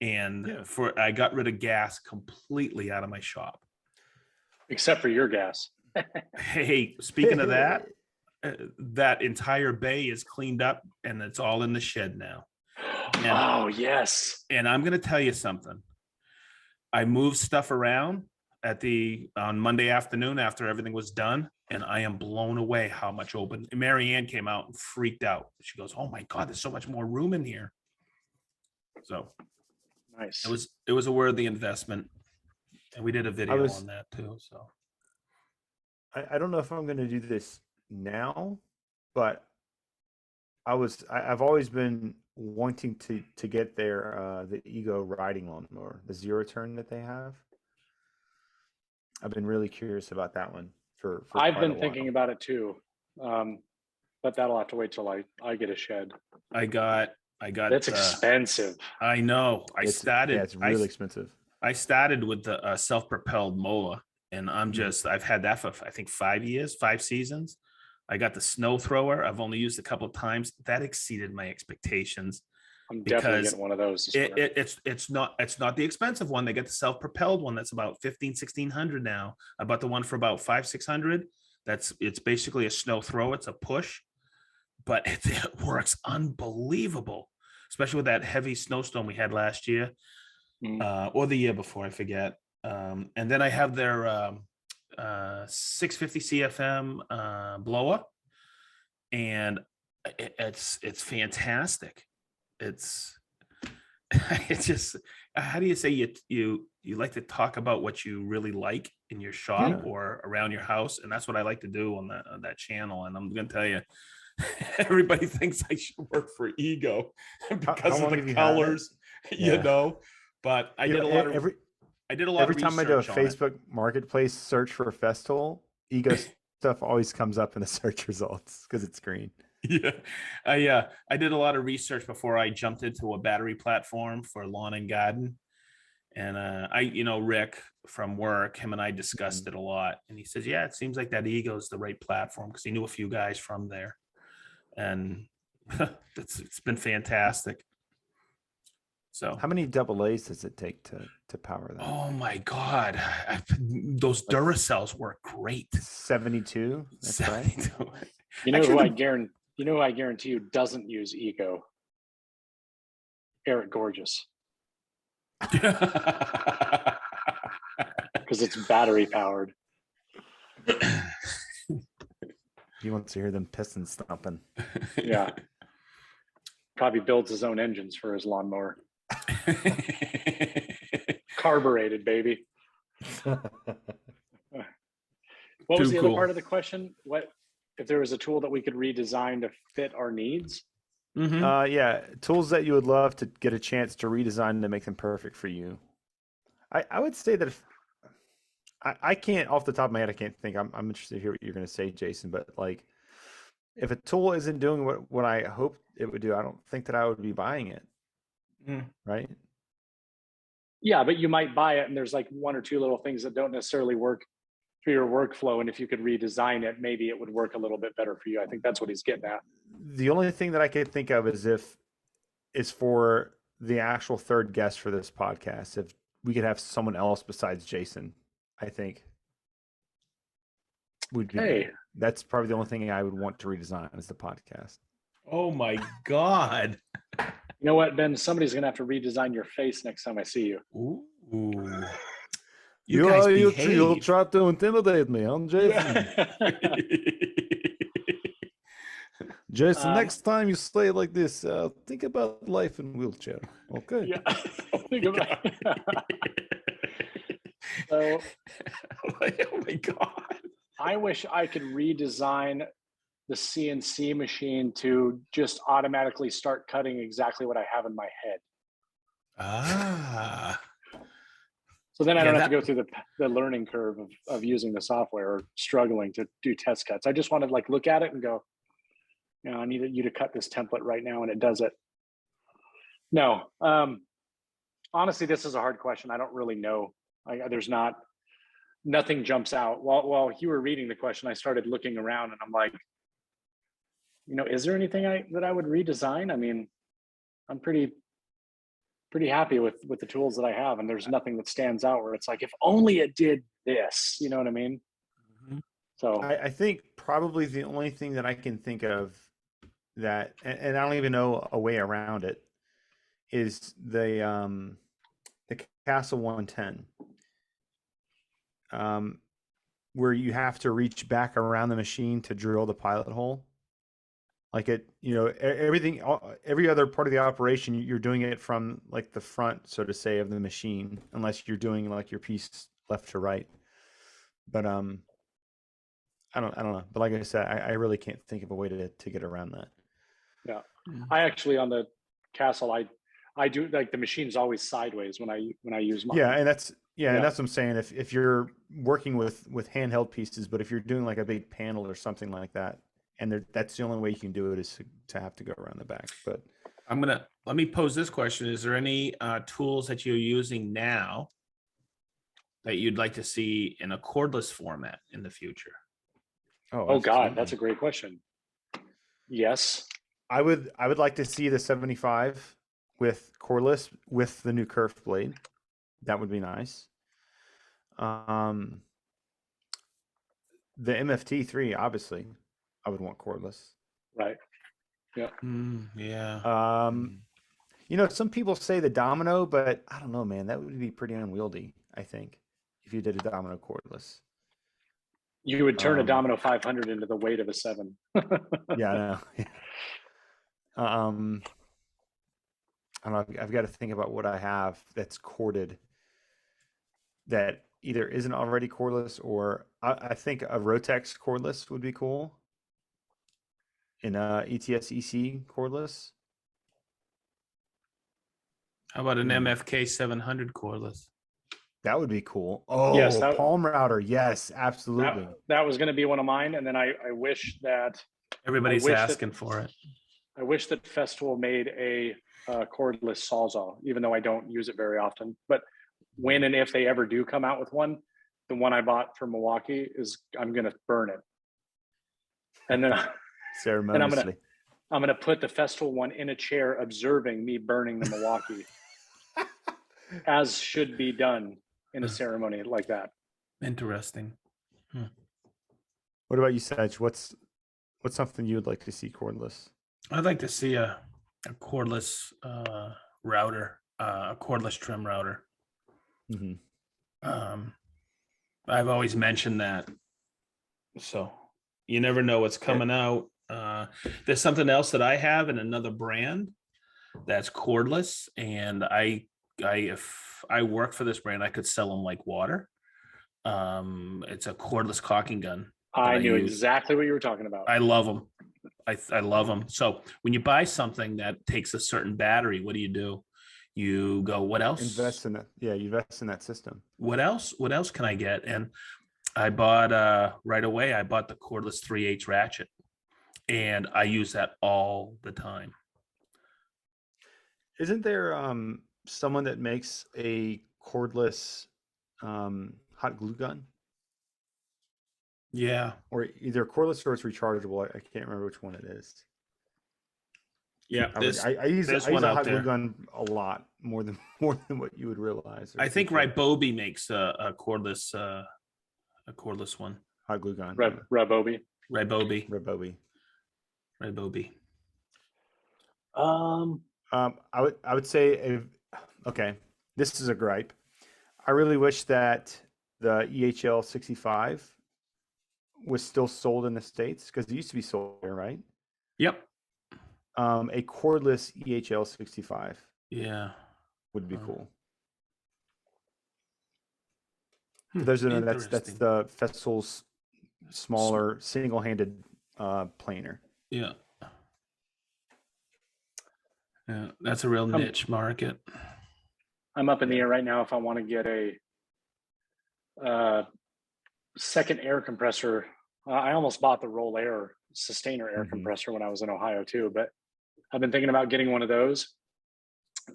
S3: And I got rid of gas completely out of my shop.
S2: Except for your gas.
S3: Hey, speaking of that, that entire bay is cleaned up and it's all in the shed now.
S2: Oh, yes.
S3: And I'm going to tell you something. I moved stuff around on Monday afternoon after everything was done, and I am blown away how much open. Mary Ann came out and freaked out. She goes, "Oh my God, there's so much more room in here." So
S2: nice.
S3: It was a worthy investment, and we did a video on that too. So
S1: I don't know if I'm going to do this now, but I've always been wanting to get the Ego riding lawnmower, the zero turn that they have. I've been really curious about that one for
S2: I've been thinking about it too. But that'll have to wait till I get a shed.
S3: I got
S2: That's expensive.
S3: I know.
S1: It's really expensive.
S3: I started with the self-propelled mower, and I've had that for I think 5 years, 5 seasons. I got the snow thrower. I've only used a couple of times. That exceeded my expectations.
S2: I'm definitely getting one of those.
S3: It's not the expensive one. They get the self-propelled one that's about $1,500-$1,600 now. I bought the one for about $500-$600. It's basically a snow thrower. It's a push, but it works unbelievable, especially with that heavy snowstorm we had last year or the year before, I forget. And then I have their 650 CFM blower, and it's fantastic. It's just, how do you say you like to talk about what you really like in your shop or around your house, and that's what I like to do on that channel. And I'm gonna tell you, everybody thinks I should work for Ego because of the colors, but I did a lot of
S1: every time I do a Facebook Marketplace search for a festival, Ego stuff always comes up in the search results because it's green.
S3: Yeah, I did a lot of research before I jumped into a battery platform for lawn and garden. And Rick from work, him and I discussed it a lot, and he says, "Yeah, it seems like that Ego is the right platform," because he knew a few guys from there, and it's been fantastic. So,
S1: how many AA's does it take to power that?
S3: Oh my God, those Duracells work great.
S1: 72. That's 72. Right.
S2: You know who I guarantee you doesn't use Ego? Eric Gorgeous. because it's battery powered.
S1: He wants to hear them pistons stomping.
S2: Yeah. Probably builds his own engines for his lawnmower. Carbureted, baby. What was
S3: Too
S2: the other
S3: cool.
S2: part of the question? What if there was a tool that we could redesign to fit our needs?
S3: Mhm.
S1: Yeah, tools that you would love to get a chance to redesign to make them perfect for you. I would say that if I can't off the top of my head, I can't think. I'm interested to hear what you're going to say, Jason. But like, if a tool isn't doing what I hope it would do, I don't think that I would be buying it.
S3: Mm.
S1: Right?
S2: Yeah, but you might buy it and there's like one or two little things that don't necessarily work for your workflow. And if you could redesign it, maybe it would work a little bit better for you. I think that's what he's getting at.
S1: The only thing that I could think of is for the actual third guest for this podcast. If we could have someone else besides Jason, I think would be
S2: Hey.
S1: good. That's probably the only thing I would want to redesign is the podcast.
S3: Oh my God.
S2: You know what, Ben? Somebody's gonna have to redesign your face next time I see you.
S3: Ooh. You guys
S1: you'll
S3: behave.
S1: try to intimidate me, huh, Jason? Jason, next time you say it like this, think about life in wheelchair. Okay.
S2: Yeah. Think about So
S3: Oh my God.
S2: I wish I could redesign the CNC machine to just automatically start cutting exactly what I have in my head.
S3: Ah.
S2: So then I
S3: Yeah,
S2: don't have to
S3: that-
S2: go through the learning curve of using the software or struggling to do test cuts. I just want to like look at it and go, you know, I need you to cut this template right now, and it does it. No, honestly, this is a hard question. I don't really know. There's nothing jumps out. While you were reading the question, I started looking around, and I'm like, you know, is there anything that I would redesign? I mean, I'm pretty happy with the tools that I have, and there's nothing that stands out where it's like, if only it did this. You know what I mean?
S3: Mhm.
S2: So
S1: I think probably the only thing that I can think of that, and I don't even know a way around it, is the Castle 110, where you have to reach back around the machine to drill the pilot hole. Like everything, every other part of the operation, you're doing it from like the front, so to say, of the machine, unless you're doing like your piece left to right. But I don't know. But like I said, I really can't think of a way to get around that.
S2: yeah, I actually on the Castle, I do like the machine's always sideways when I use mine.
S1: Yeah, and that's
S2: Yeah.
S1: and that's what I'm saying. If you're working with handheld pieces, but if you're doing like a big panel or something like that, and that's the only way you can do it is to have to go around the back. But
S3: let me pose this question. Is there any tools that you're using now that you'd like to see in a cordless format in the future?
S2: Oh God, that's a great question. Yes.
S1: I would like to see the 75 with cordless with the new curved blade. That would be nice. The MFT3, obviously, I would want cordless.
S2: Right. Yeah.
S3: Yeah.
S1: You know, some people say the Domino, but I don't know, man. That would be pretty unwieldy, I think, if you did a Domino cordless.
S2: You would turn a Domino 500 into the weight of a 7.
S1: Yeah, I know. I don't know. I've got to think about what I have that's corded that either isn't already cordless, or I think a Rotex cordless would be cool. In ETS EC cordless.
S3: How about an MFK 700 cordless?
S1: That would be cool. Oh,
S2: Yes,
S1: palm router. Yes, absolutely.
S2: That was going to be one of mine, and then I wish that
S3: Everybody's asking for it.
S2: I wish that Festool made a cordless Sawzall, even though I don't use it very often. But when and if they ever do come out with one, the one I bought from Milwaukee I'm going to burn it, and then
S1: ceremoniously.
S2: I'm gonna put the Festool one in a chair, observing me burning the Milwaukee, as should be done in a ceremony like that.
S3: Interesting.
S1: What about you, Sedge? What's something you would like to see cordless?
S3: I'd like to see a cordless router, a cordless trim router.
S1: Mm-hmm.
S3: I've always mentioned that. So you never know what's coming out. There's something else that I have in another brand that's cordless, and if I work for this brand, I could sell them like water. It's a cordless caulking gun.
S2: I knew
S3: use.
S2: exactly what you were talking about.
S3: I love them. I love them. So when you buy something that takes a certain battery, what do? You go, what else?
S1: Invest in that. Yeah, you invest in that system.
S3: What else? What else can I get? And I bought right away. I bought the cordless 3/8 ratchet, and I use that all the time.
S1: Isn't there someone that makes a cordless hot glue gun?
S3: Yeah.
S1: Or either cordless or it's rechargeable. I can't remember which one it is.
S3: Yeah.
S1: I use a
S3: one out
S1: hot
S3: there.
S1: glue gun a lot more than what you would realize.
S3: I think Ryobi makes a cordless one.
S1: Hot glue gun.
S2: Ryobi.
S1: I would say okay. This is a gripe. I really wish that the EHL 65 was still sold in the States because it used to be sold there, right?
S3: Yep.
S1: A cordless EHL 65.
S3: Yeah.
S1: Would be cool. For those who know, that's the Fessel's smaller single-handed planer.
S3: Yeah. Yeah, that's a real niche market.
S2: I'm up in the air right now if I want to get a second air compressor. I almost bought the Roll Air Sustainer air compressor when I was in Ohio too, but I've been thinking about getting one of those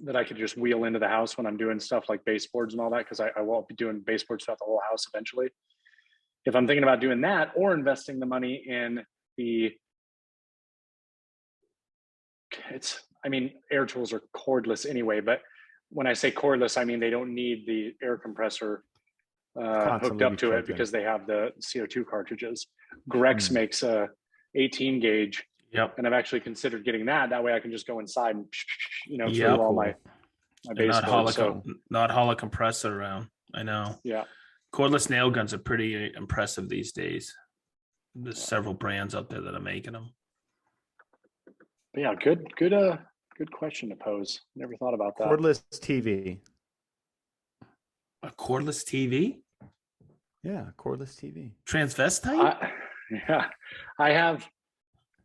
S2: that I could just wheel into the house when I'm doing stuff like baseboards and all that, because I won't be doing baseboards throughout the whole house eventually. If I'm thinking about doing that or investing the money in air tools are cordless anyway, but when I say cordless, I mean they don't need the air compressor hooked up to it because they have the CO2 cartridges. Grex makes a 18 gauge.
S3: Yep.
S2: And I've actually considered getting that. That way I can just go inside and, through all my baseboards.
S3: Not haul a compressor around. I know.
S2: Yeah.
S3: Cordless nail guns are pretty impressive these days. There's several brands out there that are making them.
S2: But yeah, good question to pose. Never thought about that.
S1: Cordless TV.
S3: A cordless TV?
S1: Yeah, cordless TV.
S3: Transvestite?
S2: Yeah, I have.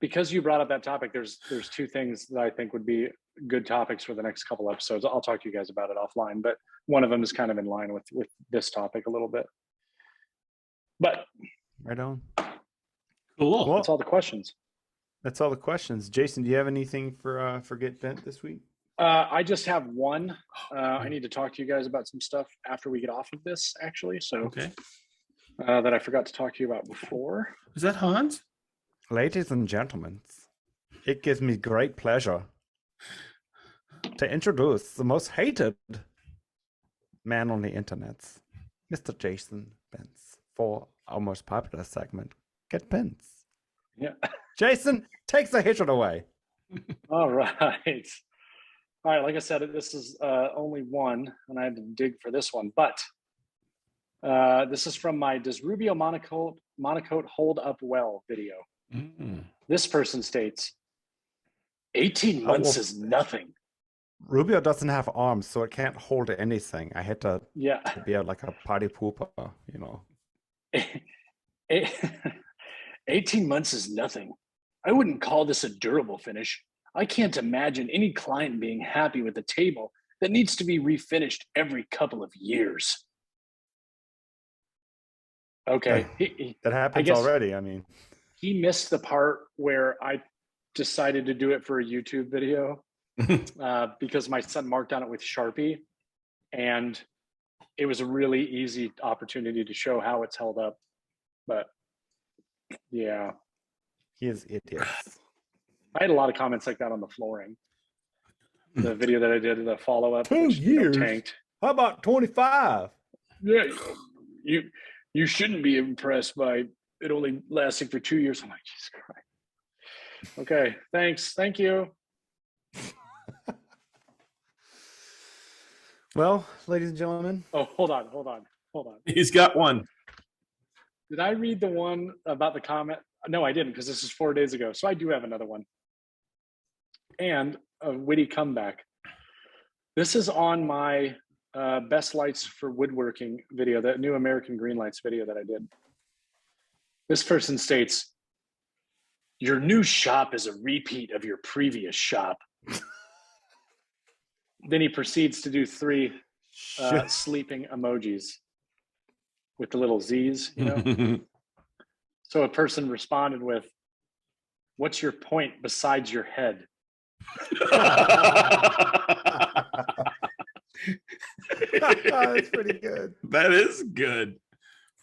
S2: Because you brought up that topic, there's two things that I think would be good topics for the next couple episodes. I'll talk to you guys about it offline, but one of them is kind of in line with this topic a little bit. But
S1: right on.
S3: Cool.
S2: Well, that's all the questions.
S1: That's all the questions. Jason, do you have anything for Get Bent this week?
S2: I just have one. I need to talk to you guys about some stuff after we get off of this, actually. So
S3: okay.
S2: That I forgot to talk to you about before.
S3: Is that Hans?
S1: Ladies and gentlemen, it gives me great pleasure to introduce the most hated man on the internet, Mr. Jason Bentz, for our most popular segment, Get Bentz.
S2: Yeah.
S1: Jason, take the hatred away.
S2: All right. All right. Like I said, this is only one, and I had to dig for this one, but this is from my Does Rubio Monocoat Hold Up Well video. This person states, 18 months is nothing.
S1: Rubio doesn't have arms, so it can't hold anything. I had to be like a party pooper,
S2: 18 months is nothing. I wouldn't call this a durable finish. I can't imagine any client being happy with a table that needs to be refinished every couple of years. Okay.
S1: That happens already. I mean,
S2: he missed the part where I decided to do it for a YouTube video because my son marked on it with Sharpie, and it was a really easy opportunity to show how it's held up. But yeah,
S1: he is idiot.
S2: I had a lot of comments like that on the flooring. The video that I did, the follow-up.
S1: 2 years?
S2: Tanked.
S1: How about 25?
S2: Yeah, you shouldn't be impressed by it only lasting for 2 years. I'm like, Jesus Christ. Okay, thanks. Thank you.
S1: Well, ladies and gentlemen.
S2: Oh, hold on. Hold on.
S3: He's got one.
S2: Did I read the one about the comment? No, I didn't, because this is 4 days ago. So I do have another one. And a witty comeback. This is on my best lights for woodworking video, that new American Green Lights video that I did. This person states, "Your new shop is a repeat of your previous shop." Then he proceeds to do 3 sleeping emojis with the little Z's, you know? So a person responded with, "What's your point besides your head?"
S1: That's pretty good.
S3: That is good.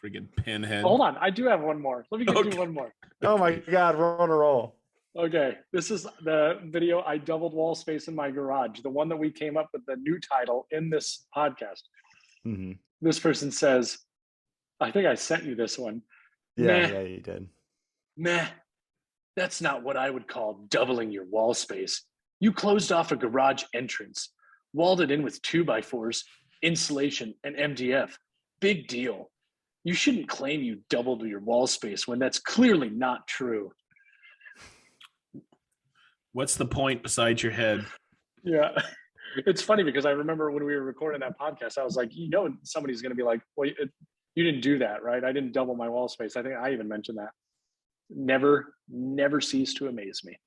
S3: Freaking pinhead.
S2: Hold on, I do have one more. Let me do
S3: Okay.
S2: one more.
S1: Oh my God, we're on a roll.
S2: Okay, this is the video I doubled wall space in my garage, the one that we came up with the new title in this podcast.
S1: Mm-hmm.
S2: This person says, I think I sent you this one.
S1: Yeah,
S2: Meh.
S1: yeah, you did.
S2: Meh, that's not what I would call doubling your wall space. You closed off a garage entrance, walled it in with 2x4s, insulation, and MDF. Big deal. You shouldn't claim you doubled your wall space when that's clearly not true.
S3: What's the point besides your head?
S2: Yeah. It's funny because I remember when we were recording that podcast, I was like, you know, somebody's going to be like, well, you didn't do that, right? I didn't double my wall space. I think I even mentioned that. Never cease to amaze me.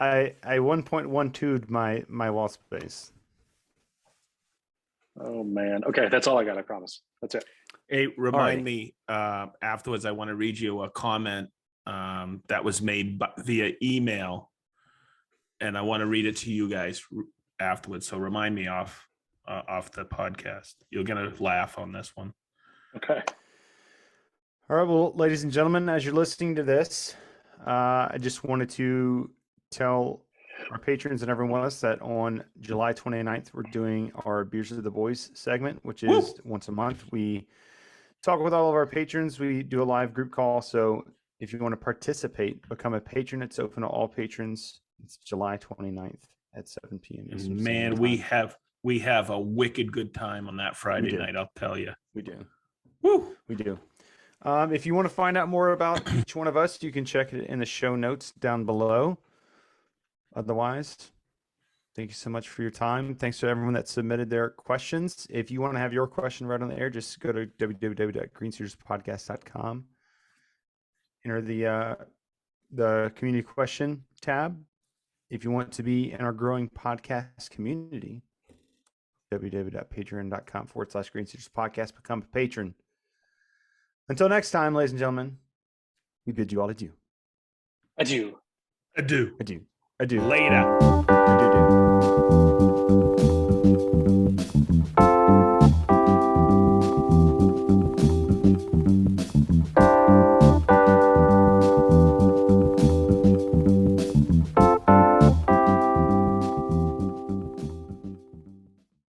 S1: I 1.12'd my wall space.
S2: Oh man. Okay, that's all I got, I promise. That's it.
S3: Hey, remind
S1: Alrighty.
S3: me afterwards. I want to read you a comment that was made via email, and I want to read it to you guys afterwards. So remind me off the podcast. You're gonna laugh on this one.
S2: Okay.
S1: All right, well, ladies and gentlemen, as you're listening to this, I just wanted to tell our patrons and everyone else that on July 29th, we're doing our Beers of the Boys segment, which is once a month. We talk with all of our patrons. We do a live group call. So if you want to participate, become a patron. It's open to all patrons. It's July 29th at 7 p.m.
S3: And
S1: Eastern
S3: man,
S1: Standard Time.
S3: we have a wicked good time on that Friday
S1: do.
S3: night. I'll tell you.
S1: We do.
S3: Woo!
S1: We do. If you want to find out more about each one of us, you can check it in the show notes down below. Otherwise, thank you so much for your time. Thanks to everyone that submitted their questions. If you want to have your question right on the air, just go to www.greenseaterspodcast.com. Enter the community question tab. If you want to be in our growing podcast community, www.patreon.com/greenseaterspodcast. Become a patron. Until next time, ladies and gentlemen, we bid you all adieu.
S2: Adieu.
S3: Adieu.
S1: Adieu. Adieu.
S3: Later.
S1: Adieu.